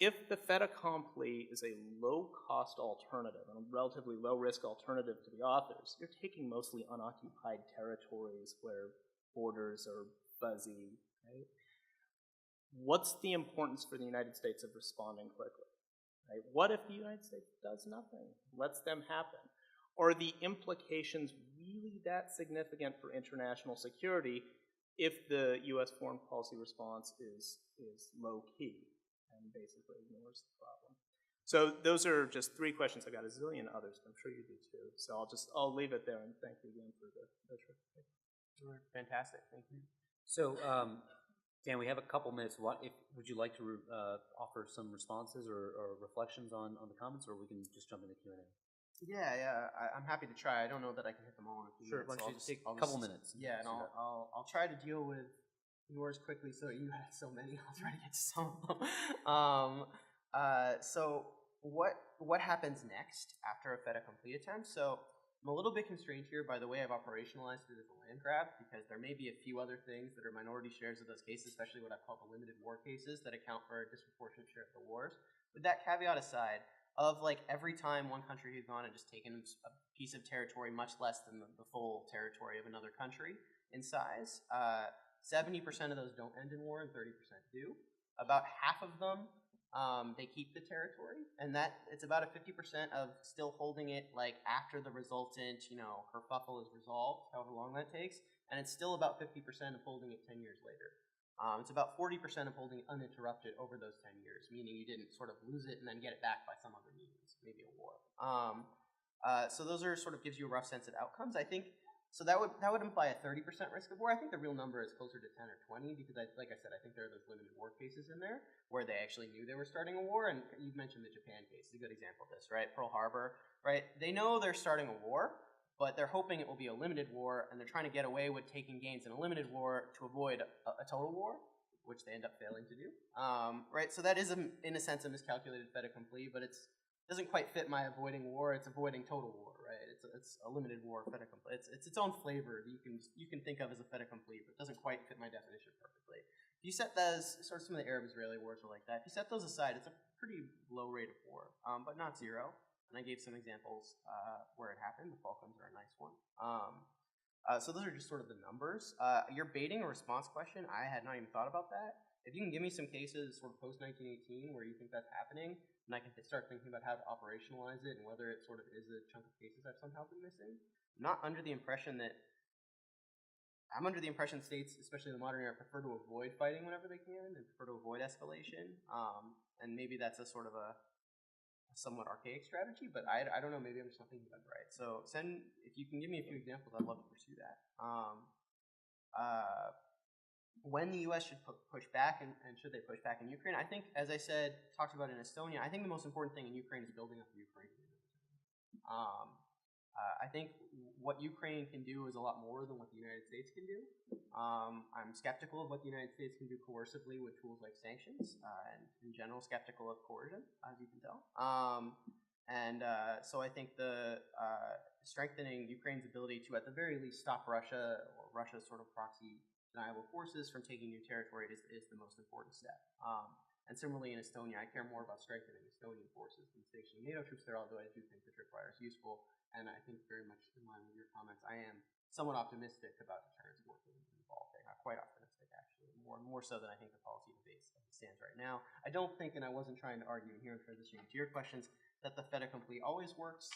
If the fait accompli is a low-cost alternative, and a relatively low-risk alternative to the authors, you're taking mostly unoccupied territories where borders are fuzzy, right? What's the importance for the United States of responding quickly? Right? What if the United States does nothing, lets them happen? Are the implications really that significant for international security if the U.S. foreign policy response is low-key and basically ignores the problem? So those are just three questions. I've got a zillion others, but I'm sure you do too. So I'll leave it there, and thank you again for the trip. Sure. Fantastic. Thank you. So, Dan, we have a couple minutes. Would you like to offer some responses or reflections on the comments, or we can just jump into Q&A? Yeah, I'm happy to try. I don't know that I can hit them all in a few minutes. Why don't you take a couple minutes? Yeah, and I'll try to deal with yours quickly. So you had so many. I'll try to get to some of them. So what happens next after a fait accompli attempt? So I'm a little bit constrained here by the way I've operationalized it as a land grab, because there may be a few other things that are minority shares of those cases, especially what I call the limited war cases that account for a disproportionate share of the wars. With that caveat aside, of like every time one country has gone and just taken a piece of territory much less than the full territory of another country in size, 70% of those don't end in war and 30% do. About half of them, they keep the territory, and that it's about a 50% of still holding it like after the resultant, kerfuffle is resolved, however long that takes, and it's still about 50% of holding it 10 years later. It's about 40% of holding it uninterrupted over those 10 years, meaning you didn't sort of lose it and then get it back by some other means, maybe a war. So those are sort of gives you a rough sense of outcomes. I think so that would imply a 30% risk of war. I think the real number is closer to 10 or 20 because, like I said, I think there are those limited war cases in there where they actually knew they were starting a war. And you've mentioned the Japan case, is a good example of this, right? Pearl Harbor, right? They know they're starting a war, but they're hoping it will be a limited war, and they're trying to get away with taking gains in a limited war to avoid a total war, which they end up failing to do. Right? So that is, in a sense, a miscalculated fait accompli, but it doesn't quite fit my avoiding war. It's avoiding total war, right? It's a limited war fait accompli. It's its own flavor that you can think of as a fait accompli, but it doesn't quite fit my definition perfectly. If you set those, sort of some of the Arab-Israeli wars are like that, if you set those aside, it's a pretty low rate of war, but not zero. And I gave some examples where it happened. The Falklands are a nice one. So those are just sort of the numbers. Your baiting a response question, I had not even thought about that. If you can give me some cases sort of post-1918 where you think that's happening, and I can start thinking about how to operationalize it and whether it sort of is a chunk of cases I've somehow been missing. I'm not under the impression that I'm under the impression states, especially in the modern era, prefer to avoid fighting whenever they can and prefer to avoid escalation. And maybe that's a sort of a somewhat archaic strategy, but I don't know, maybe I'm just not thinking about it right. So if you can give me a few examples, I'd love to pursue that. When the U.S. should push back, and should they push back in Ukraine, I think, as I said, talked about in Estonia, I think the most important thing in Ukraine is building up the Ukrainian military. I think what Ukraine can do is a lot more than what the United States can do. I'm skeptical of what the United States can do coercively with tools like sanctions, and in general skeptical of coercion, as you can tell. So I think the strengthening Ukraine's ability to, at the very least, stop Russia or Russia's sort of proxy deniable forces from taking new territory is the most important step. And similarly in Estonia, I care more about strengthening Estonian forces than stationing NATO troops there, although I do think the tripwire is useful. And I think very much in line with your comments, I am somewhat optimistic about deterrence working in the Baltic. I'm quite optimistic, actually, more so than I think the policy debates as it stands right now. I don't think, and I wasn't trying to argue here in transitioning to your questions, that the fait accompli always works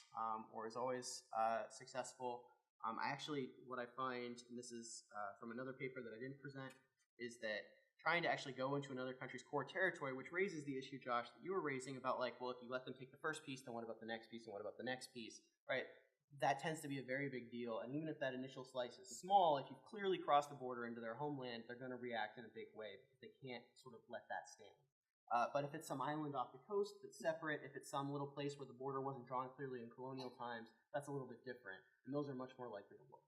or is always successful. I actually, what I find, and this is from another paper that I didn't present, is that trying to actually go into another country's core territory, which raises the issue, Josh, that you were raising about, like, well, if you let them take the first piece, then what about the next piece, and what about the next piece, right? That tends to be a very big deal, and even if that initial slice is small, if you clearly cross the border into their homeland, they're going to react in a big way because they can't sort of let that stand. But if it's some island off the coast that's separate, if it's some little place where the border wasn't drawn clearly in colonial times, that's a little bit different, and those are much more likely to work.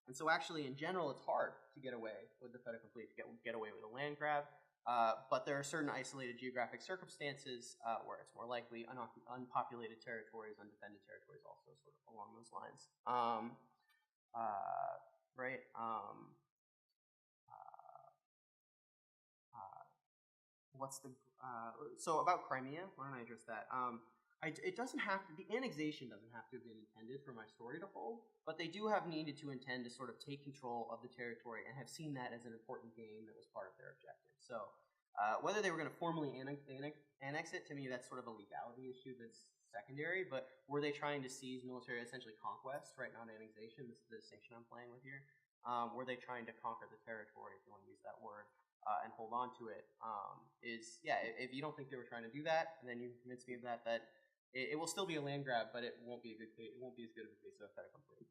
And so actually, in general, it's hard to get away with the fait accompli, to get away with a land grab, but there are certain isolated geographic circumstances where it's more likely. Unpopulated territories, undefended territories, also sort of along those lines. Right? So about Crimea, why don't I address that? It doesn't have to, the annexation doesn't have to have been intended for my story to hold, but they do have needed to intend to sort of take control of the territory and have seen that as an important gain that was part of their objective. So whether they were going to formally annex it, to me, that's sort of a legality issue that's secondary, but were they trying to seize military, essentially conquest, right, not annexation, this is the distinction I'm playing with here, were they trying to conquer the territory, if you want to use that word, and hold on to it, if you don't think they were trying to do that, and then you convince me of that it will still be a land grab, but it won't be a good case. It won't be as good of a case of fait accompli.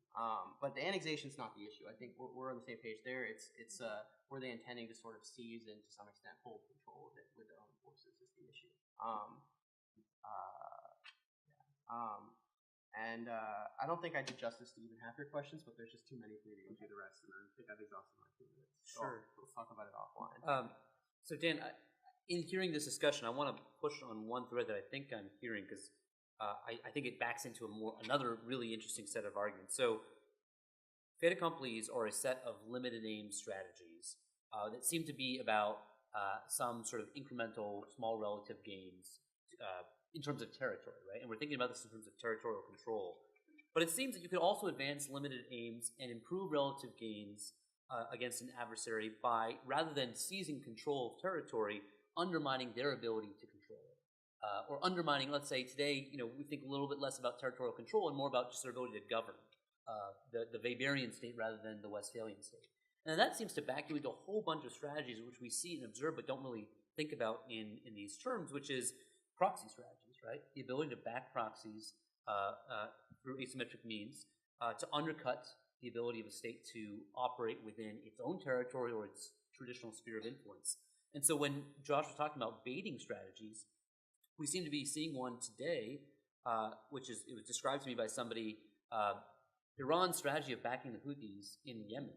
But the annexation is not the issue. I think we're on the same page there. It's were they intending to sort of seize and to some extent hold control of it with their own forces is the issue. I don't think I did justice to even half your questions, but there's just too many for me to go through the rest, and I think I've exhausted my 2 minutes. So Sure. Let's talk about it offline. So Dan, in hearing this discussion, I want to push on one thread that I think I'm hearing because I think it backs into another really interesting set of arguments. So fait accomplis are a set of limited aim strategies that seem to be about some sort of incremental, small relative gains in terms of territory, right? And we're thinking about this in terms of territorial control. But it seems that you could also advance limited aims and improve relative gains against an adversary by, rather than seizing control of territory, undermining their ability to control it. Or undermining, let's say today, we think a little bit less about territorial control and more about just their ability to govern the Weberian state rather than the Westphalian state. And that seems to back you into a whole bunch of strategies which we see and observe but don't really think about in these terms, which is proxy strategies, right? The ability to back proxies through asymmetric means to undercut the ability of a state to operate within its own territory or its traditional sphere of influence. And so when Josh was talking about baiting strategies, we seem to be seeing one today, it was described to me by somebody, Iran's strategy of backing the Houthis in Yemen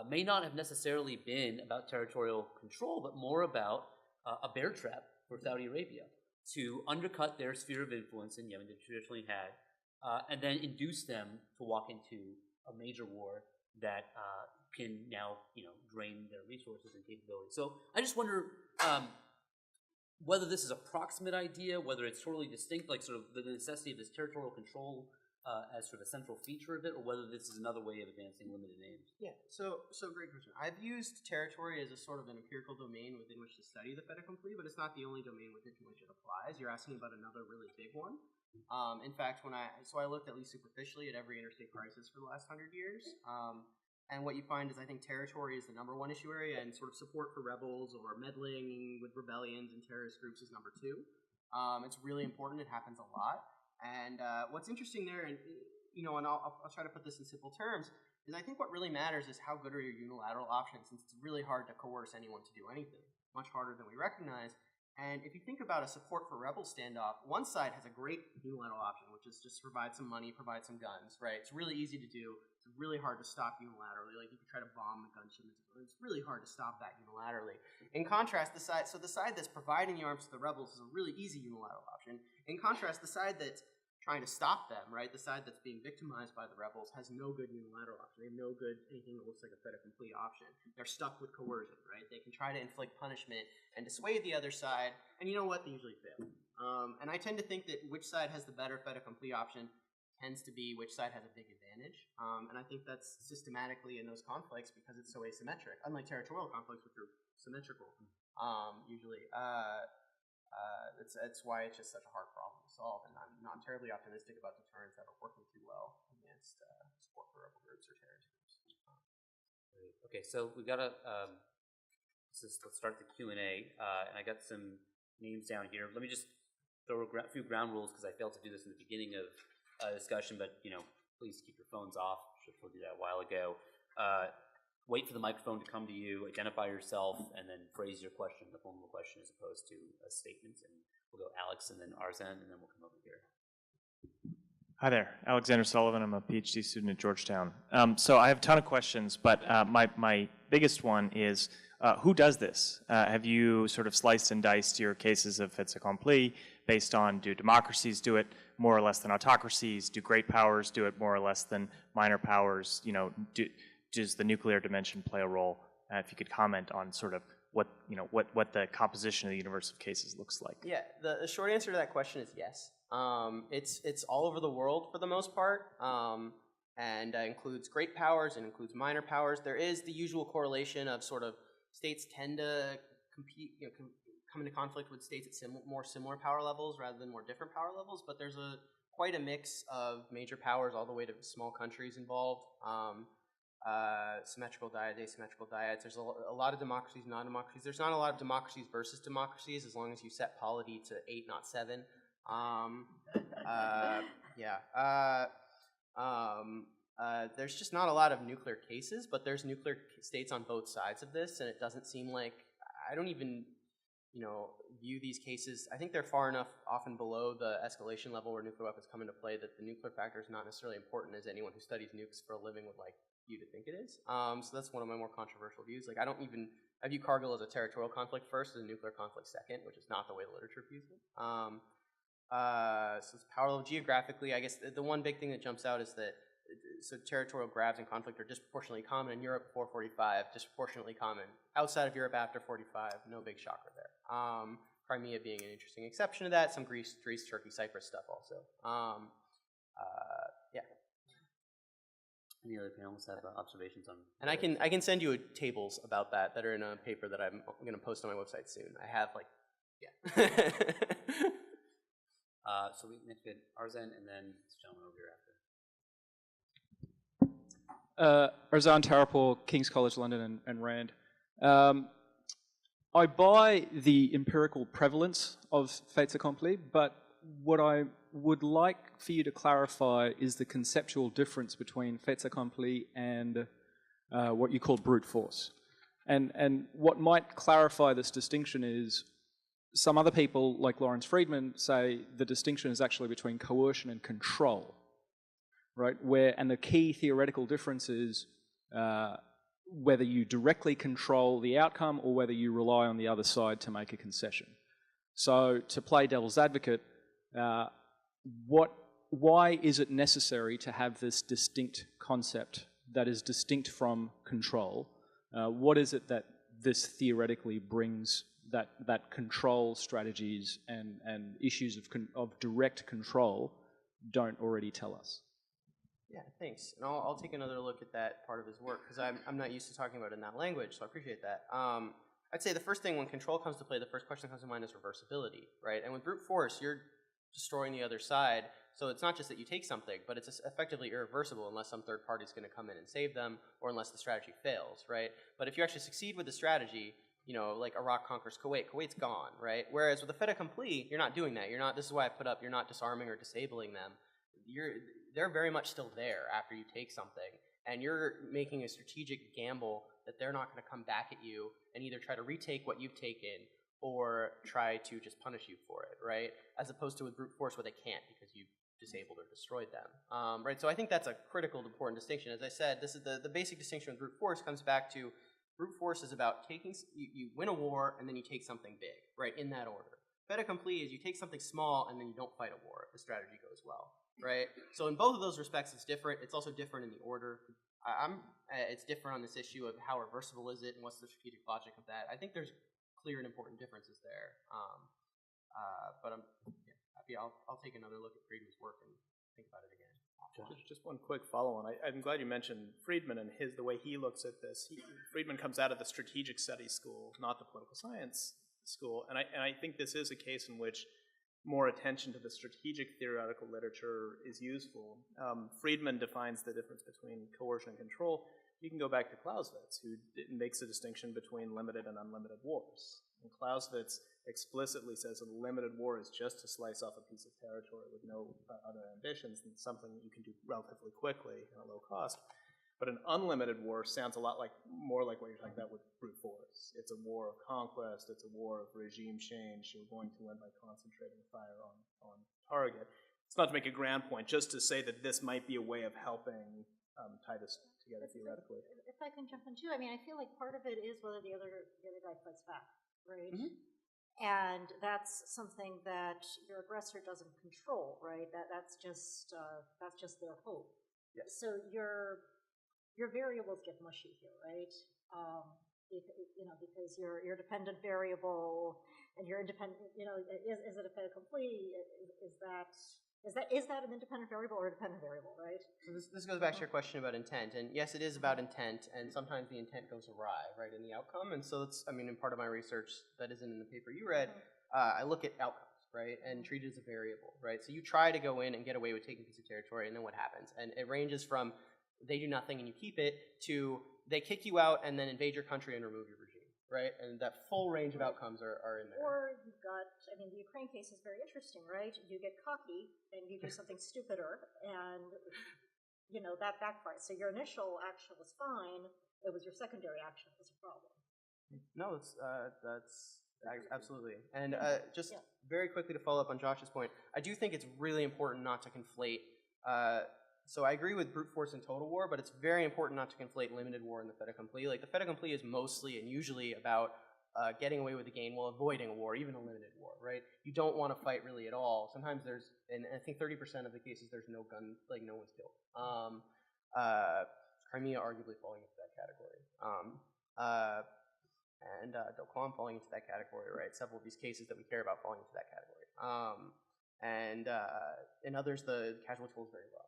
may not have necessarily been about territorial control, but more about a bear trap for Saudi Arabia to undercut their sphere of influence in Yemen that they traditionally had, and then induce them to walk into a major war that can now, drain their resources and capabilities. So I just wonder whether this is a proximate idea, whether it's totally distinct, like sort of the necessity of this territorial control as sort of a central feature of it, or whether this is another way of advancing limited aims. Yeah, so great question. I've used territory as a sort of an empirical domain within which to study the fait accompli, but it's not the only domain within which it applies. You're asking about another really big one. In fact, I looked at least superficially at every interstate crisis for the last 100 years, and what you find is I think territory is the #1 issue area, and sort of support for rebels or meddling with rebellions and terrorist groups is #2. It's really important. It happens a lot. And what's interesting there, and I'll try to put this in simple terms, is I think what really matters is how good are your unilateral options, since it's really hard to coerce anyone to do anything, much harder than we recognize. And if you think about a support for rebel standoff, one side has a great unilateral option, which is just provide some money, provide some guns, right? It's really easy to do. It's really hard to stop unilaterally. Like you could try to bomb the gun shipments. It's really hard to stop that unilaterally. In contrast, the side that's providing the arms to the rebels is a really easy unilateral option. In contrast, the side that's trying to stop them, right? The side that's being victimized by the rebels has no good unilateral option. They have no good anything that looks like a fait accompli option. They're stuck with coercion, right? They can try to inflict punishment and dissuade the other side, and you know what? They usually fail. And I tend to think that which side has the better fait accompli option tends to be which side has a big advantage. And I think that's systematically in those conflicts because it's so asymmetric, unlike territorial conflicts, which are symmetrical, usually. That's why it's just such a hard problem to solve, and I'm not terribly optimistic about deterrence ever working too well against support for rebel groups or terrorist groups. Okay, so we got to let's start the Q&A, and I got some names down here. Let me just throw a few ground rules because I failed to do this in the beginning of discussion, but please keep your phones off. Should have told you that a while ago. Wait for the microphone to come to you, identify yourself, and then phrase your question, the formal question, as opposed to a statement. And we'll go Alex, and then Arzan, and then we'll come over here. Hi there, Alexander Sullivan. I'm a PhD student at Georgetown. So I have a ton of questions, but my biggest one is, who does this? Have you sort of sliced and diced your cases of fait accompli based on, do democracies do it more or less than autocracies? Do great powers do it more or less than minor powers? Does the nuclear dimension play a role? If you could comment on sort of what the composition of the universe of cases looks like. Yeah, the short answer to that question is yes. It's all over the world for the most part, and includes great powers and includes minor powers. There is the usual correlation of sort of states tend to compete, come into conflict with states at more similar power levels rather than more different power levels. But there's quite a mix of major powers all the way to small countries involved. Symmetrical dyads, asymmetrical dyads. There's a lot of democracies, non-democracies. There's not a lot of democracies versus democracies as long as you set polity to 8, not 7. There's just not a lot of nuclear cases, but there's nuclear states on both sides of this, and it doesn't seem like, I don't even, view these cases. I think they're far enough often below the escalation level where nuclear weapons come into play that the nuclear factor is not necessarily important as anyone who studies nukes for a living would like you to think it is. So that's one of my more controversial views. Like, I view Cargill as a territorial conflict first, as a nuclear conflict second, which is not the way the literature views it. So it's power level geographically. I guess the one big thing that jumps out is that territorial grabs and conflict are disproportionately common in Europe before 45, disproportionately common outside of Europe after 45. No big shocker there. Crimea being an interesting exception to that. Some Greece, Turkey, Cyprus stuff also. Any other panelists have observations on? And I can send you tables about that are in a paper that I'm going to post on my website soon. I have So we next get Arzan, and then this gentleman over here after. Arzan Tarapur, King's College London and Rand. I buy the empirical prevalence of fait accompli, but what I would like for you to clarify is the conceptual difference between fait accompli and what you call brute force. And what might clarify this distinction is some other people, like Lawrence Friedman, say the distinction is actually between coercion and control, right? And the key theoretical difference is whether you directly control the outcome or whether you rely on the other side to make a concession. So to play devil's advocate, why is it necessary to have this distinct concept that is distinct from control? What is it that this theoretically brings that control strategies and issues of direct control don't already tell us? Yeah, thanks. And I'll take another look at that part of his work because I'm not used to talking about it in that language, so I appreciate that. I'd say the first thing when control comes to play, the first question that comes to mind is reversibility, right? And with brute force, you're destroying the other side, so it's not just that you take something, but it's effectively irreversible unless some third party is going to come in and save them or unless the strategy fails, right? But if you actually succeed with the strategy, like Iraq conquers Kuwait, Kuwait's gone, right? Whereas with the fait accompli, you're not doing that. This is why I put up, you're not disarming or disabling them. They're very much still there after you take something, and you're making a strategic gamble that they're not going to come back at you and either try to retake what you've taken or try to just punish you for it, right? As opposed to with brute force where they can't because you've disabled or destroyed them, right? So I think that's a critical, important distinction. As I said, this is the basic distinction with brute force comes back to brute force is about taking, you win a war and then you take something big, right, in that order. Fait accompli is you take something small and then you don't fight a war if the strategy goes well, right? So in both of those respects, it's different. It's also different in the order. It's different on this issue of how reversible is it and what's the strategic logic of that. I think there's clear and important differences there. But I'm happy. I'll take another look at Friedman's work and think about it again. Just one quick follow-on. I'm glad you mentioned Friedman and the way he looks at this. Friedman comes out of the strategic studies school, not the political science school, and I think this is a case in which more attention to the strategic theoretical literature is useful. Friedman defines the difference between coercion and control. You can go back to Clausewitz, who makes a distinction between limited and unlimited wars. And Clausewitz explicitly says a limited war is just to slice off a piece of territory with no other ambitions and something you can do relatively quickly at a low cost. But an unlimited war sounds a lot more like what you're talking about with brute force. It's a war of conquest. It's a war of regime change. You're going to win by concentrating fire on target. It's not to make a grand point, just to say that this might be a way of helping tie this together theoretically. If I can jump in too, I mean, I feel like part of it is whether the other guy fights back, right? Mm-hmm. And that's something that your aggressor doesn't control, right? That's just their hope. Yes. So your variables get mushy here, right? Because your dependent variable and your independent, is it a fait accompli? Is that an independent variable or a dependent variable, right? So this goes back to your question about intent, and yes, it is about intent, and sometimes the intent goes awry, right, in the outcome, and so in part of my research that isn't in the paper you read, I look at outcomes, right, and treat it as a variable, right? So you try to go in and get away with taking a piece of territory, and then what happens? And it ranges from they do nothing and you keep it to they kick you out and then invade your country and remove your regime, right? And that full range of outcomes are in there. Or you've got, the Ukraine case is very interesting, right? You get cocky and you do something stupider and, that backfires. So your initial action was fine. It was your secondary action that was a problem. No, that's absolutely. And very quickly to follow up on Josh's point, I do think it's really important not to conflate so I agree with brute force in total war, but it's very important not to conflate limited war and the fait accompli. Like, the fait accompli is mostly and usually about getting away with the gain while avoiding a war, even a limited war, right? You don't want to fight really at all. Sometimes there's, and I think 30% of the cases there's no gun, like no one's killed. Crimea arguably falling into that category. And Doklam falling into that category, right? Several of these cases that we care about falling into that category. And in others, the casualty toll is very low.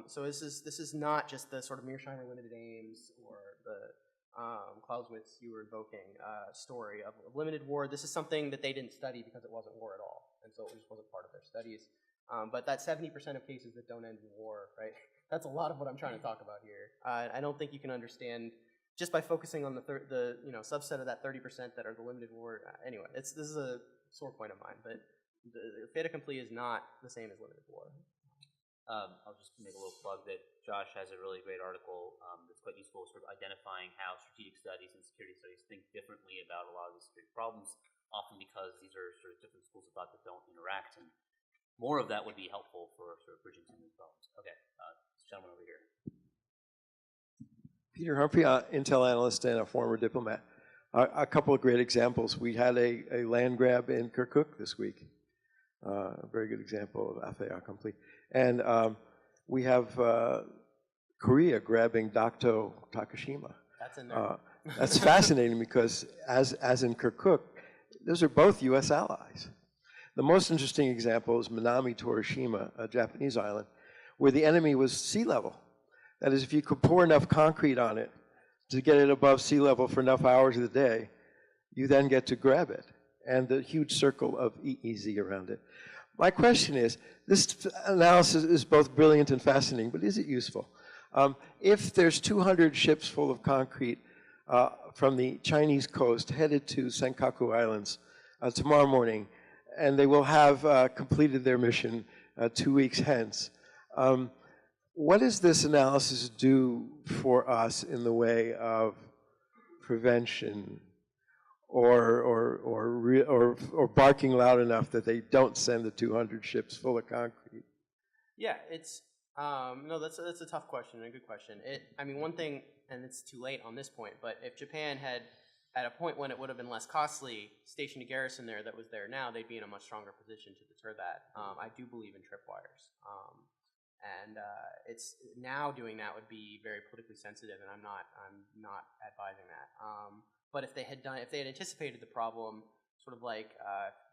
So this is not just the sort of Mearsheimer limited aims or the Clausewitz you were invoking story of limited war. This is something that they didn't study because it wasn't war at all, and so it just wasn't part of their studies. But that 70% of cases that don't end in war, right? That's a lot of what I'm trying to talk about here. I don't think you can understand just by focusing on the subset of that 30% that are the limited war. Anyway, this is a sore point of mine, but the fait accompli is not the same as limited war. I'll just make a little plug that Josh has a really great article that's quite useful, sort of identifying how strategic studies and security studies think differently about a lot of these security problems, often because these are sort of different schools of thought that don't interact, and more of that would be helpful for sort of bridging some of these problems. Okay, this gentleman over here. Peter Humphrey, Intel analyst and a former diplomat. A couple of great examples. We had a land grab in Kirkuk this week. A very good example of fait accompli. And we have Korea grabbing Dokdo Takashima. That's in there. That's fascinating because as in Kirkuk, those are both U.S. allies. The most interesting example is Minami Torishima, a Japanese island, where the enemy was sea level. That is, if you could pour enough concrete on it to get it above sea level for enough hours of the day, you then get to grab it. And the huge circle of EEZ around it. My question is, this analysis is both brilliant and fascinating, but is it useful? If there's 200 ships full of concrete from the Chinese coast headed to Senkaku Islands tomorrow morning, and they will have completed their mission 2 weeks hence, what does this analysis do for us in the way of prevention or barking loud enough that they don't send the 200 ships full of concrete? Yeah, it's no, that's a tough question and a good question. One thing, and it's too late on this point, but if Japan had at a point when it would have been less costly, station a garrison there that was there now, they'd be in a much stronger position to deter that. I do believe in tripwires. It's now doing that would be very politically sensitive, and I'm not advising that. But if they had anticipated the problem, sort of like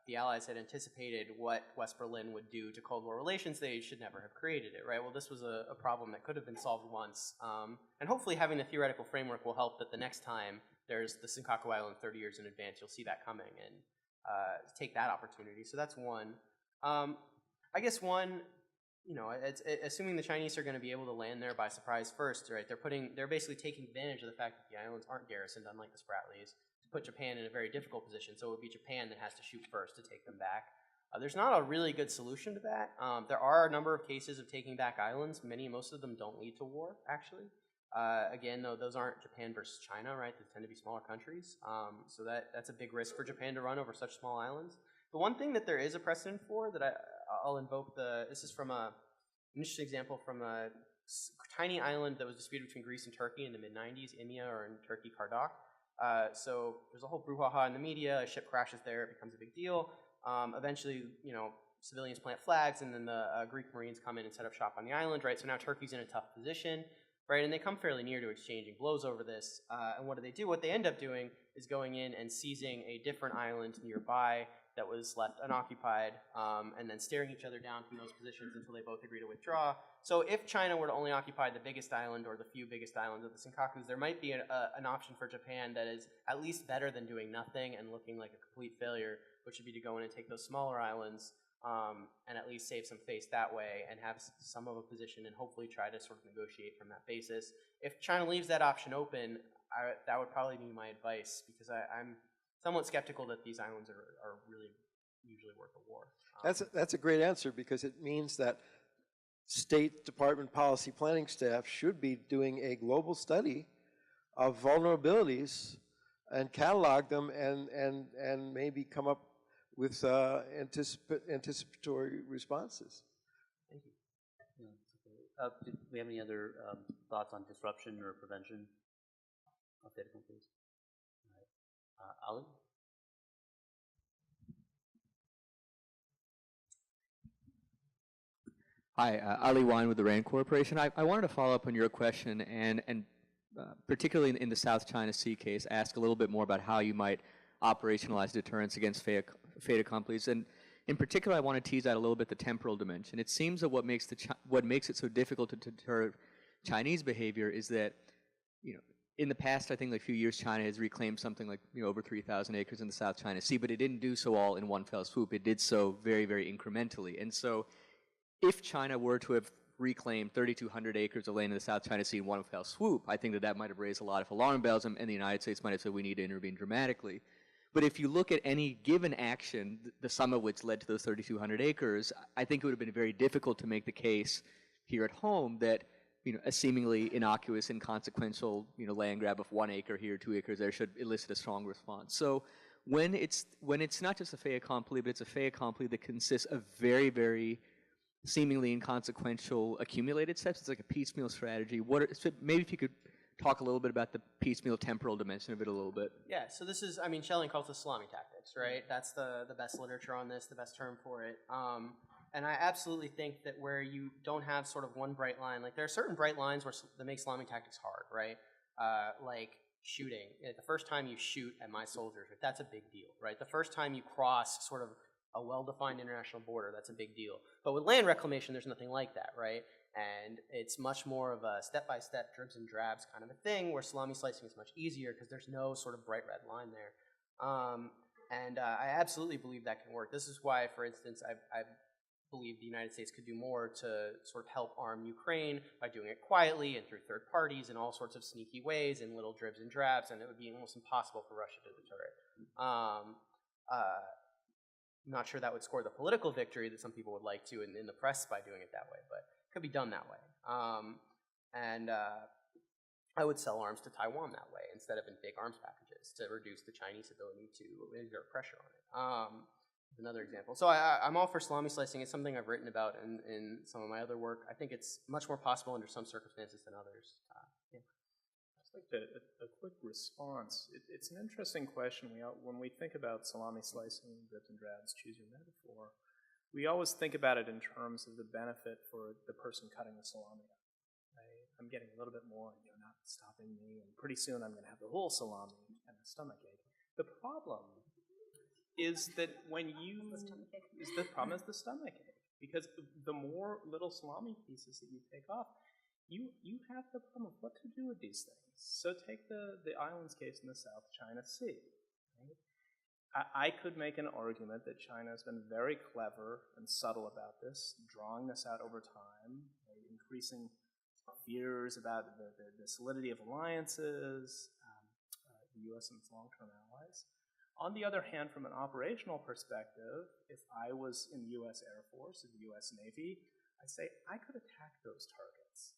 the Allies had anticipated what West Berlin would do to Cold War relations, they should never have created it, right? Well, this was a problem that could have been solved once, and hopefully having the theoretical framework will help that the next time there's the Senkaku Island 30 years in advance, you'll see that coming and take that opportunity. So that's one. I guess one, assuming the Chinese are going to be able to land there by surprise first, right? They're basically taking advantage of the fact that the islands aren't garrisoned, unlike the Spratlys, to put Japan in a very difficult position. So it would be Japan that has to shoot first to take them back. There's not a really good solution to that. There are a number of cases of taking back islands. Most of them don't lead to war, actually. Again, though, those aren't Japan versus China, right? They tend to be smaller countries. So that's a big risk for Japan to run over such small islands. The one thing that there is a precedent for that I'll invoke this is from an interesting example from a tiny island that was disputed between Greece and Turkey in the mid-90s, Imia, or in Turkey, Kardak. So there's a whole brouhaha in the media. A ship crashes there, it becomes a big deal. Eventually, civilians plant flags, and then the Greek Marines come in and set up shop on the island, right? So now Turkey's in a tough position, right? And they come fairly near to exchanging blows over this. And what do? What they end up doing is going in and seizing a different island nearby that was left unoccupied, and then staring each other down from those positions until they both agree to withdraw. So if China were to only occupy the biggest island or the few biggest islands of the Senkakus, there might be an option for Japan that is at least better than doing nothing and looking like a complete failure, which would be to go in and take those smaller islands and at least save some face that way and have some of a position and hopefully try to sort of negotiate from that basis. If China leaves that option open, that would probably be my advice, because I'm somewhat skeptical that these islands are really usually worth a war. That's a great answer, because it means that State Department policy planning staff should be doing a global study of vulnerabilities and catalog them and maybe come up with anticipatory responses. Thank you. Do we have any other thoughts on disruption or prevention of fait accompli? All right. Ali? Hi, Ali Wine with the RAND Corporation. I wanted to follow up on your question and particularly in the South China Sea case, ask a little bit more about how you might operationalize deterrence against fait accomplis. And in particular, I want to tease out a little bit the temporal dimension. It seems that what makes it so difficult to deter Chinese behavior is that, in the past, I think like a few years, China has reclaimed something like over 3,000 acres in the South China Sea, but it didn't do so all in one fell swoop. It did so very, very incrementally. And so if China were to have reclaimed 3,200 acres of land in the South China Sea in one fell swoop, I think that might have raised a lot of alarm bells, and the United States might have said we need to intervene dramatically. But if you look at any given action, the sum of which led to those 3,200 acres, I think it would have been very difficult to make the case here at home that a seemingly innocuous, inconsequential land grab of 1 acre here, 2 acres there should elicit a strong response. So when it's not just a fait accompli, but it's a fait accompli that consists of very, very seemingly inconsequential accumulated steps, it's like a piecemeal strategy. Maybe if you could talk a little bit about the piecemeal temporal dimension of it a little bit. Yeah, so this is, Schelling calls this salami tactics, right? That's the best literature on this, the best term for it. And I absolutely think that where you don't have sort of one bright line, like there are certain bright lines that make salami tactics hard, right? Like shooting. The first time you shoot at my soldiers, that's a big deal, right? The first time you cross sort of a well-defined international border, that's a big deal. But with land reclamation, there's nothing like that, right? And it's much more of a step-by-step, dribs and drabs kind of a thing, where salami slicing is much easier because there's no sort of bright red line there. I absolutely believe that can work. This is why, for instance, I believe the United States could do more to sort of help arm Ukraine by doing it quietly and through third parties in all sorts of sneaky ways in little dribs and drabs, and it would be almost impossible for Russia to deter it. I'm not sure that would score the political victory that some people would like to in the press by doing it that way, but it could be done that way. I would sell arms to Taiwan that way instead of in big arms packages to reduce the Chinese ability to exert pressure on it. Another example. So I'm all for salami slicing. It's something I've written about in some of my other work. I think it's much more possible under some circumstances than others. Yeah. Just like a quick response. It's an interesting question. When we think about salami slicing, drips and drabs, choose your metaphor, we always think about it in terms of the benefit for the person cutting the salami up. Right? I'm getting a little bit more, and you're not stopping me, and pretty soon I'm going to have the whole salami and a stomachache. The problem is that the problem is the stomachache, because the more little salami pieces that you take off, you have the problem of what to do with these things. So take the islands case in the South China Sea. Right? I could make an argument that China has been very clever and subtle about this, drawing this out over time, right? Increasing fears about the solidity of alliances, the U.S. and its long-term allies. On the other hand, from an operational perspective, if I was in the U.S. Air Force or the U.S. Navy, I'd say I could attack those targets.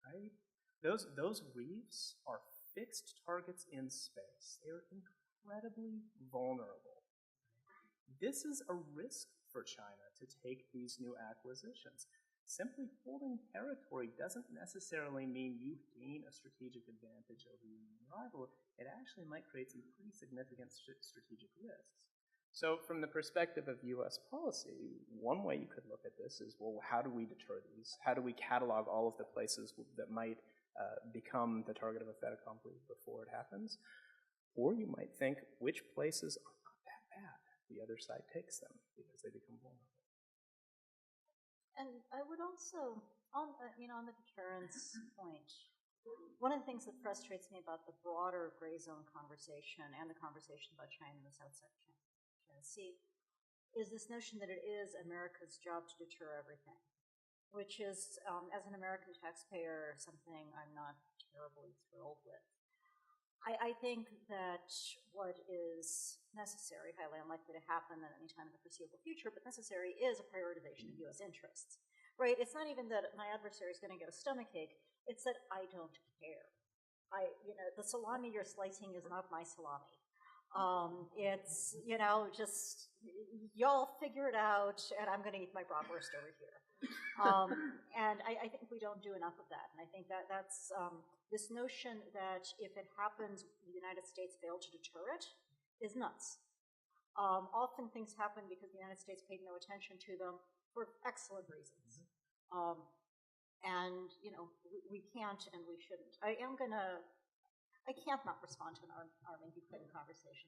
Right? Those reefs are fixed targets in space. They are incredibly vulnerable. This is a risk for China to take these new acquisitions. Simply holding territory doesn't necessarily mean you gain a strategic advantage over your rival. It actually might create some pretty significant strategic risks. So from the perspective of U.S. policy, one way you could look at this is, well, how do we deter these? How do we catalog all of the places that might become the target of a fait accompli before it happens? Or you might think, which places are not that bad? The other side takes them because they become vulnerable. And I would also, on the deterrence point, one of the things that frustrates me about the broader gray zone conversation and the conversation about China and the South China Sea is this notion that it is America's job to deter everything, which is, as an American taxpayer, something I'm not terribly thrilled with. I think that what is necessary, highly unlikely to happen at any time in the foreseeable future, but necessary, is a prioritization of U.S. interests, right? It's not even that my adversary is going to get a stomachache, it's that I don't care. The salami you're slicing is not my salami. It's, just, y'all figure it out, and I'm going to eat my bratwurst over here. And I think we don't do enough of that. And I think that's this notion that if it happens, the United States failed to deter it is nuts. Often things happen because the United States paid no attention to them for excellent reasons. And, we can't and we shouldn't. I can't not respond to an arming Ukraine conversation.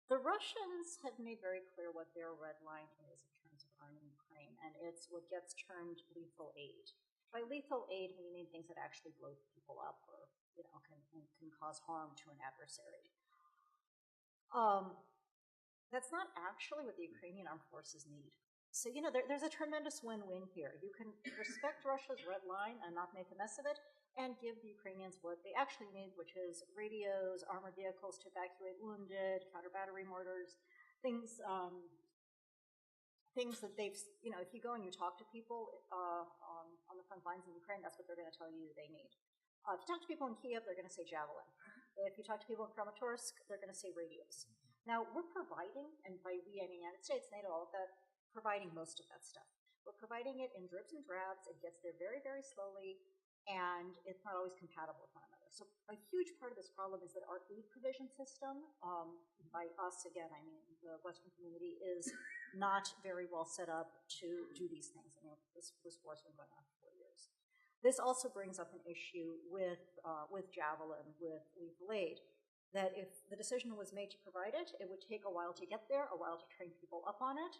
The Russians have made very clear what their red line is in terms of arming Ukraine, and it's what gets termed lethal aid. By lethal aid, we mean things that actually blow people up or can cause harm to an adversary. That's not actually what the Ukrainian armed forces need. So, there's a tremendous win-win here. You can respect Russia's red line and not make a mess of it, and give the Ukrainians what they actually need, which is radios, armored vehicles to evacuate wounded, counter-battery mortars, things that they've, if you go and you talk to people on the front lines in Ukraine, that's what they're going to tell you they need. If you talk to people in Kiev, they're going to say Javelin. If you talk to people in Kramatorsk, they're going to say radios. Now, we're providing, and by we I mean United States, NATO, all of that, providing most of that stuff. We're providing it in drips and drabs. It gets there very, very slowly, and it's not always compatible with one another. So a huge part of this problem is that our aid provision system, by us, again, I mean the Western community, is not very well set up to do these things. I mean, this war's been going on for 4 years. This also brings up an issue with Javelin, with lethal aid, that if the decision was made to provide it, it would take a while to get there, a while to train people up on it.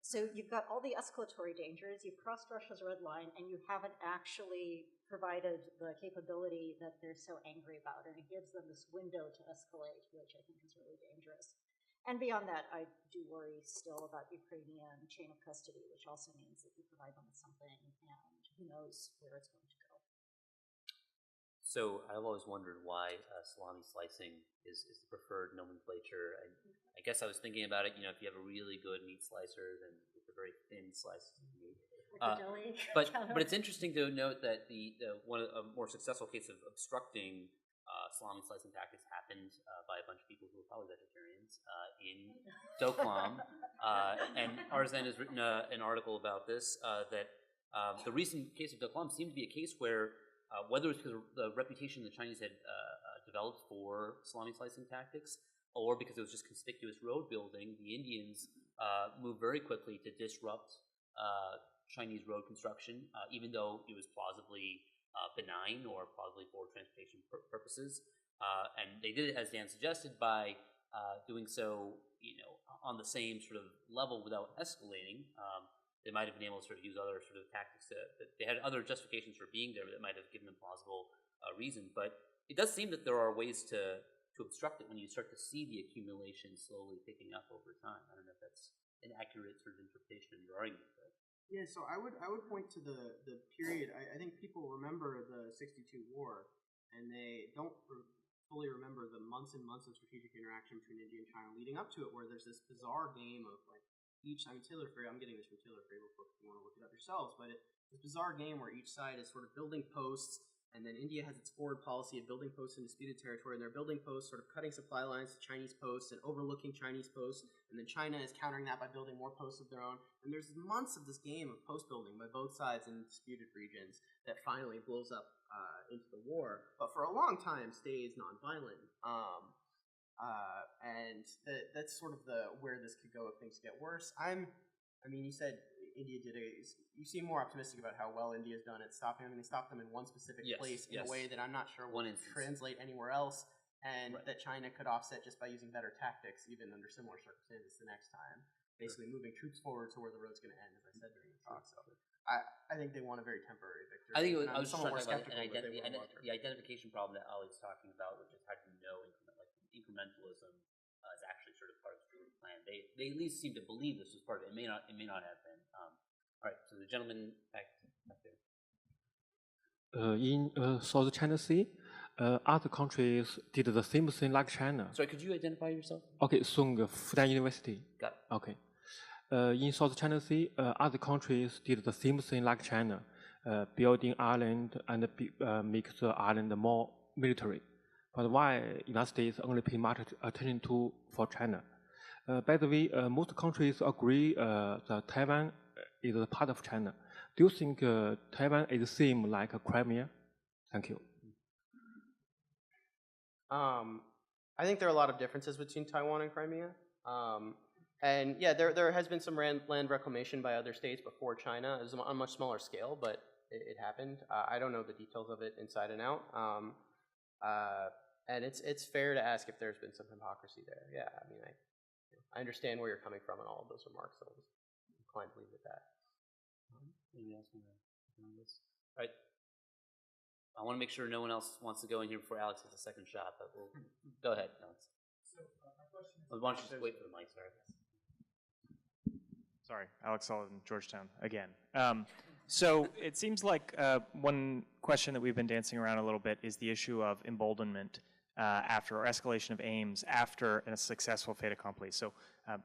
So you've got all the escalatory dangers, you've crossed Russia's red line, and you haven't actually provided the capability that they're so angry about, and it gives them this window to escalate, which I think is really dangerous. And beyond that, I do worry still about Ukrainian chain of custody, which also means that you provide them with something, and who knows where it's going to go. So I've always wondered why salami slicing is the preferred nomenclature. I guess I was thinking about it, if you have a really good meat slicer, then it's a very thin slice of meat. But it's interesting to note that a more successful case of obstructing salami slicing tactics happened by a bunch of people who were probably vegetarians in Doklam. And Arzan has written an article about this, that the recent case of Doklam seemed to be a case where whether it's because of the reputation the Chinese had developed for salami slicing tactics, or because it was just conspicuous road building, the Indians moved very quickly to disrupt Chinese road construction, even though it was plausibly benign or plausibly for transportation purposes. And they did it, as Dan suggested, by doing so, on the same sort of level without escalating. They might have been able to sort of use other sort of tactics that they had other justifications for being there that might have given them plausible reason. But it does seem that there are ways to obstruct it when you start to see the accumulation slowly picking up over time. I don't know if that's an accurate sort of interpretation of your argument. But. Yeah, so I would point to the period. I think people remember the '62 war, and they don't fully remember the months and months of strategic interaction between India and China leading up to it, where there's this bizarre game of like Taylor Frey. I'm getting this from Taylor Frey book if you want to look it up yourselves, but this bizarre game where each side is sort of building posts. And then India has its forward policy of building posts in disputed territory, and they're building posts, sort of cutting supply lines to Chinese posts and overlooking Chinese posts, and then China is countering that by building more posts of their own. And there's months of this game of post building by both sides in disputed regions that finally blows up into the war, but for a long time stays nonviolent. And that's sort of where this could go if things get worse. You said India you seem more optimistic about how well India's done at stopping them. They stopped them in one specific place in a way that I'm not sure will translate anywhere else, and that China could offset just by using better tactics, even under similar circumstances the next time. Basically moving troops forward to where the road's going to end, as I said during the talk. So I think they want a very temporary victory. I think I was somewhat more skeptical about the identification problem that Ali's talking about, which is how do you know incrementalism is actually sort of part of the strategic plan. They at least seem to believe this was part of it. It may not have been. All right, so the gentleman back there. In South China Sea, other countries did the same thing like China. Sorry, could you identify yourself? Okay, Song, Fudan University. Got it. Okay. In South China Sea, other countries did the same thing like China, building island and make the island more military. But why United States only pay much attention to for China? By the way, most countries agree that Taiwan is a part of China. Do you think Taiwan is the same like Crimea? Thank you. I think there are a lot of differences between Taiwan and Crimea. And yeah, there has been some land reclamation by other states before China. It was on a much smaller scale, but it happened. I don't know the details of it inside and out. And it's fair to ask if there's been some hypocrisy there. Yeah, I understand where you're coming from in all of those remarks, so I was inclined to leave it at that. Anyone else want to on this? All right. I want to make sure no one else wants to go in here before Alex has a second shot, but we'll go ahead, Alex. So my question is, why don't you just wait for the mic, sorry. Sorry, Alex Sullivan, Georgetown, again. So it seems like one question that we've been dancing around a little bit is the issue of emboldenment or escalation of aims after a successful fait accompli. So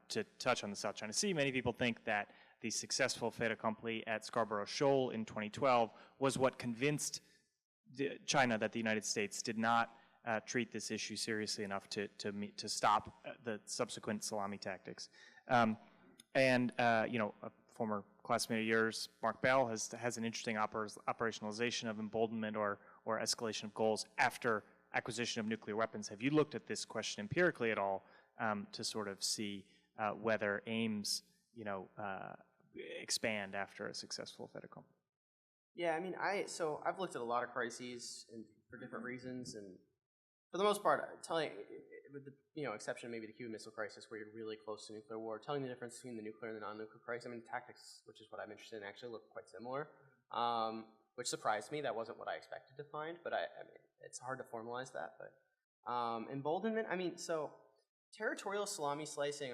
to touch on the South China Sea, many people think that the successful fait accompli at Scarborough Shoal in 2012 was what convinced China that the United States did not treat this issue seriously enough to stop the subsequent salami tactics. A former classmate of yours, Mark Bell, has an interesting operationalization of emboldenment or escalation of goals after acquisition of nuclear weapons. Have you looked at this question empirically at all to sort of see whether aims, expand after a successful fait accompli? Yeah, I've looked at a lot of crises and for different reasons, and for the most part, with the exception of maybe the Cuban Missile Crisis, where you're really close to nuclear war, telling the difference between the nuclear and the non-nuclear crisis. Tactics, which is what I'm interested in, actually look quite similar, which surprised me. That wasn't what I expected to find, but it's hard to formalize that. But emboldenment, so territorial salami slicing,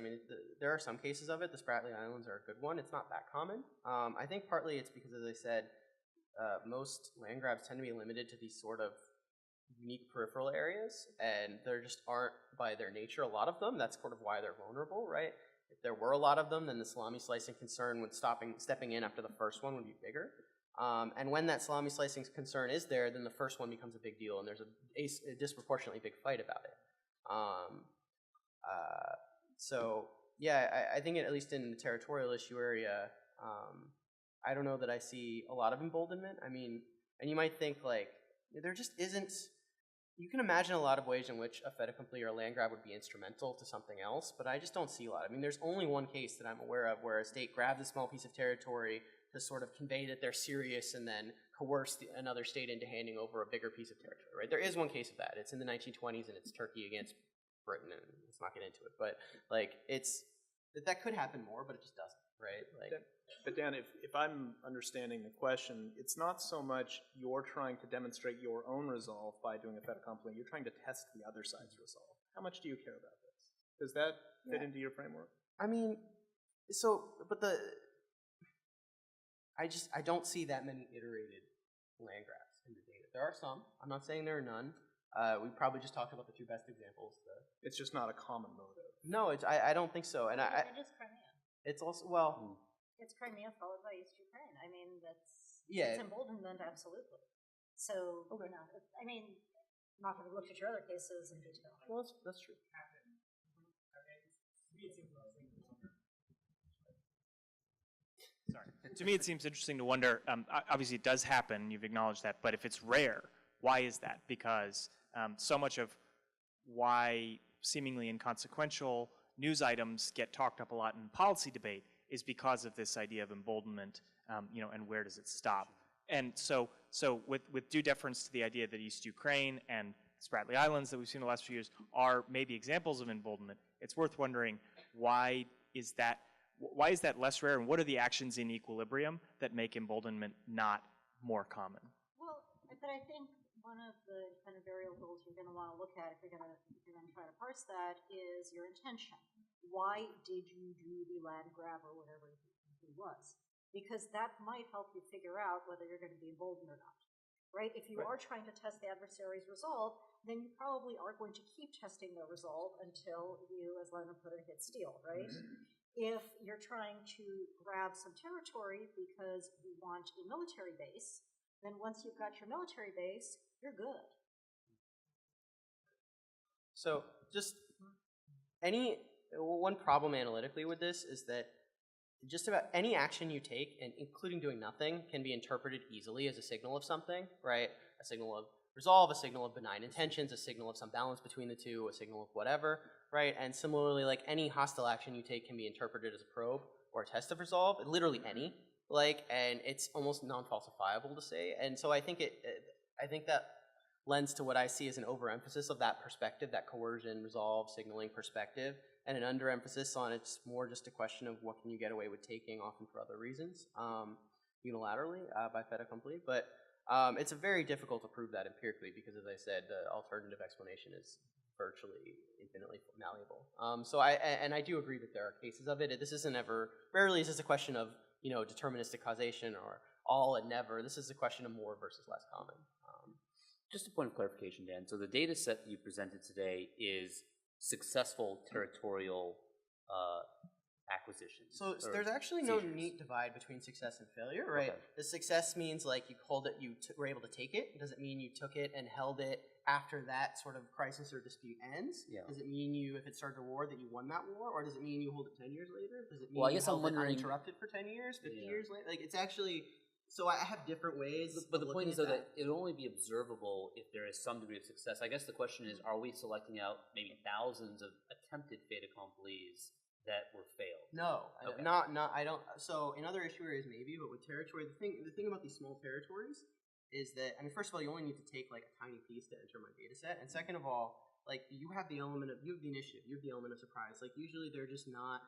there are some cases of it. The Spratly Islands are a good one. It's not that common. I think partly it's because, as I said, most land grabs tend to be limited to these sort of unique peripheral areas, and there just aren't, by their nature, a lot of them. That's sort of why they're vulnerable, right? If there were a lot of them, then the salami slicing concern with stepping in after the first one would be bigger. And when that salami slicing concern is there, then the first one becomes a big deal, and there's a disproportionately big fight about it. So yeah, I think at least in the territorial issue area, I don't know that I see a lot of emboldenment. And you might think there just isn't. You can imagine a lot of ways in which a fait accompli or a land grab would be instrumental to something else, but I just don't see a lot. I mean, there's only one case that I'm aware of where a state grabs a small piece of territory to sort of convey that they're serious and then coerce another state into handing over a bigger piece of territory, right? There is one case of that. It's in the 1920s, and it's Turkey against Britain, and let's not get into it. But, like, that could happen more, but it just doesn't, right? Like, but Dan, if I'm understanding the question, it's not so much you're trying to demonstrate your own resolve by doing a fait accompli, you're trying to test the other side's resolve. How much do you care about this? Does that fit into your framework? I mean, I don't see that many iterated land grabs in the data. There are some. I'm not saying there are none. We probably just talked about the two best examples. It's just not a common motive. No, I don't think so. And it is Crimea. It's also, well... It's Crimea followed by East Ukraine. I mean, it's emboldenment, absolutely. So, you know, I mean, not having looked at your other cases in detail. Well, that's true. Sorry. To me, it seems interesting to wonder, obviously it does happen, you've acknowledged that, but if it's rare, why is that? Because so much of why seemingly inconsequential news items get talked up a lot in policy debate is because of this idea of emboldenment, you know, and where does it stop? And so with due deference to the idea that East Ukraine and Spratly Islands that we've seen in the last few years are maybe examples of emboldenment, it's worth wondering why is that less rare, and what are the actions in equilibrium that make emboldenment not more common? Well, but I think one of the kind of variables you're going to want to look at if you're going to try to parse that is your intention. Why did you do the land grab or whatever it was? Because that might help you figure out whether you're going to be emboldened or not, right? If you are trying to test the adversary's resolve, then you probably are going to keep testing their resolve until you, as Leonard put it, hit steel, right? If you're trying to grab some territory because you want a military base, then once you've got your military base, you're good. So just one problem analytically with this is that just about any action you take, and including doing nothing, can be interpreted easily as a signal of something, right? A signal of resolve, a signal of benign intentions, a signal of some balance between the two, a signal of whatever, right? And similarly, like any hostile action you take can be interpreted as a probe or a test of resolve, literally any, like, and it's almost non-falsifiable to say. And so I think that lends to what I see as an overemphasis of that perspective, that coercion, resolve, signaling perspective, and an underemphasis on it's more just a question of what can you get away with taking, often for other reasons, unilaterally by fait accompli. But it's very difficult to prove that empirically because, as I said, the alternative explanation is virtually infinitely malleable. So I do agree that there are cases of it. This isn't rarely is this a question of, you know, deterministic causation or all and never. This is a question of more versus less common. Just a point of clarification, Dan. So the data set you presented today is successful territorial acquisitions. So there's actually no neat divide between success and failure, right? Okay. The success means like you hold it, you were able to take it. Does it mean you took it and held it after that sort of crisis or dispute ends? Yeah. Does it mean if it started a war, that you won that war? Or does it mean you hold it 10 years later? Does it mean you held it uninterrupted for 10 years, 50 years later? Like, it's actually... So I have different ways. But the point is, though, that it will only be observable if there is some degree of success. I guess the question is, are we selecting out maybe thousands of attempted fait accomplis that were failed? No, okay. not. I don't. So in other issue areas, maybe, but with territory, the thing about these small territories is that, I mean, first of all, you only need to take like a tiny piece to enter my data set, and second of all, like you have the initiative, you have the element of surprise. Like usually they're just not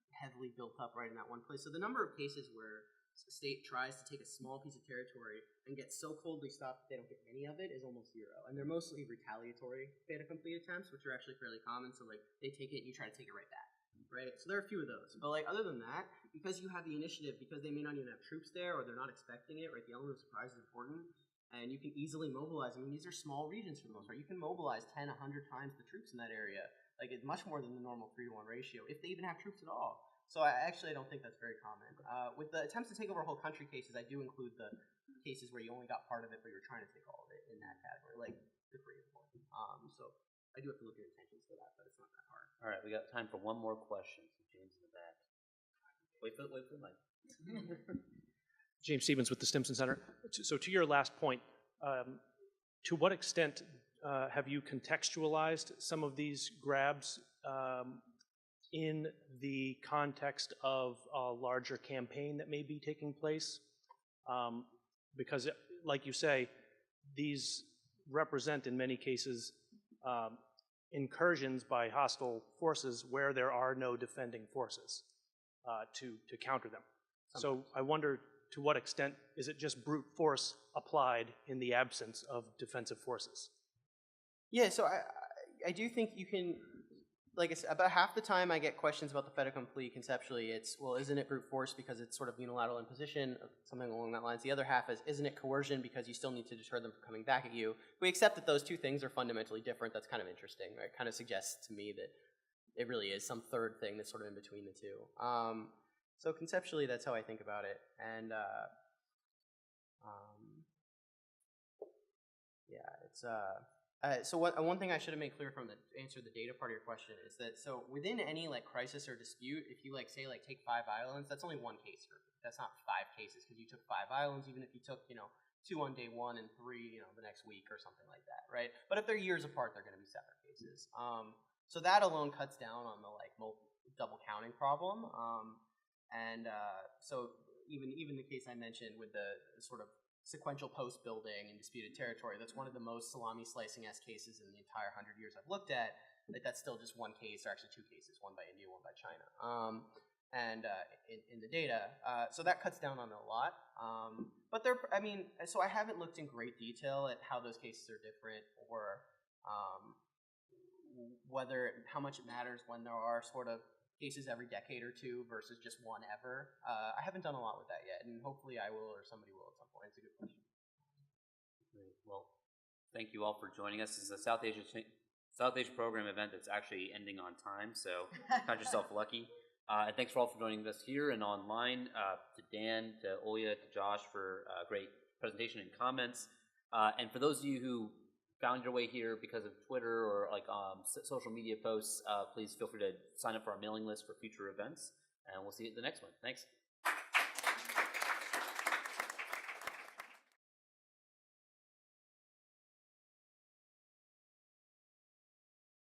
heavily built up right in that one place. So the number of cases where a state tries to take a small piece of territory and gets so coldly stopped that they don't get any of it is almost zero. And they're mostly retaliatory fait accompli attempts, which are actually fairly common. So like they take it and you try to take it right back, right? So there are a few of those. But like other than that, because you have the initiative, because they may not even have troops there or they're not expecting it, right? The element of surprise is important. And you can easily mobilize. I mean, these are small regions for the most part. You can mobilize 10, 100 times the troops in that area. Like it's much more than the normal 3-to-1 ratio, if they even have troops at all. So I don't think that's very common. With the attempts to take over whole country cases, I do include the cases where you only got part of it, but you're trying to take all of it in that category, like the Korean War. So I do have to look at intentions for that, but it's not that hard. All right, we got time for one more question. So James in the back. Wait for the mic. James Stevens with the Stimson Center. So to your last point, to what extent have you contextualized some of these grabs in the context of a larger campaign that may be taking place? Because, like you say, these represent, in many cases, incursions by hostile forces where there are no defending forces to counter them. So I wonder, to what extent is it just brute force applied in the absence of defensive forces? Yeah, so I do think you can, like I said, about half the time I get questions about the fait accompli conceptually, it's, well, isn't it brute force because it's sort of unilateral imposition, or something along that lines. The other half is, isn't it coercion because you still need to deter them from coming back at you? We accept that those two things are fundamentally different. That's kind of interesting, right? It kind of suggests to me that it really is some third thing that's sort of in between the two. So conceptually, that's how I think about it. And yeah, it's so one thing I should have made clear from the answer to the data part of your question is that, so within any like crisis or dispute, if you like say like take 5 islands, that's only one case. That's not 5 cases because you took 5 islands, even if you took 2 on day 1 and 3 the next week or something like that, right? But if they're years apart, they're going to be separate cases. So that alone cuts down on the like double counting problem. So even the case I mentioned with the sort of sequential post building and disputed territory, that's one of the most salami slicing-esque cases in the entire 100 years I've looked at. Like that's still just one case, or actually 2 cases, one by India, one by China. In the data, so that cuts down on it a lot. But so I haven't looked in great detail at how those cases are different, or how much it matters when there are sort of cases every decade or 2 versus just one ever. I haven't done a lot with that yet, and hopefully I will, or somebody will at some point. It's a good question. Great. Well, thank you all for joining us. This is a South Asia program event that's actually ending on time, so count yourself lucky. And thanks for all for joining us here and online. To Dan, to Olga, to Josh for a great presentation and comments. And for those of you who found your way here because of Twitter or like social media posts, please feel free to sign up for our mailing list for future events, and we'll see you at the next one. Thanks.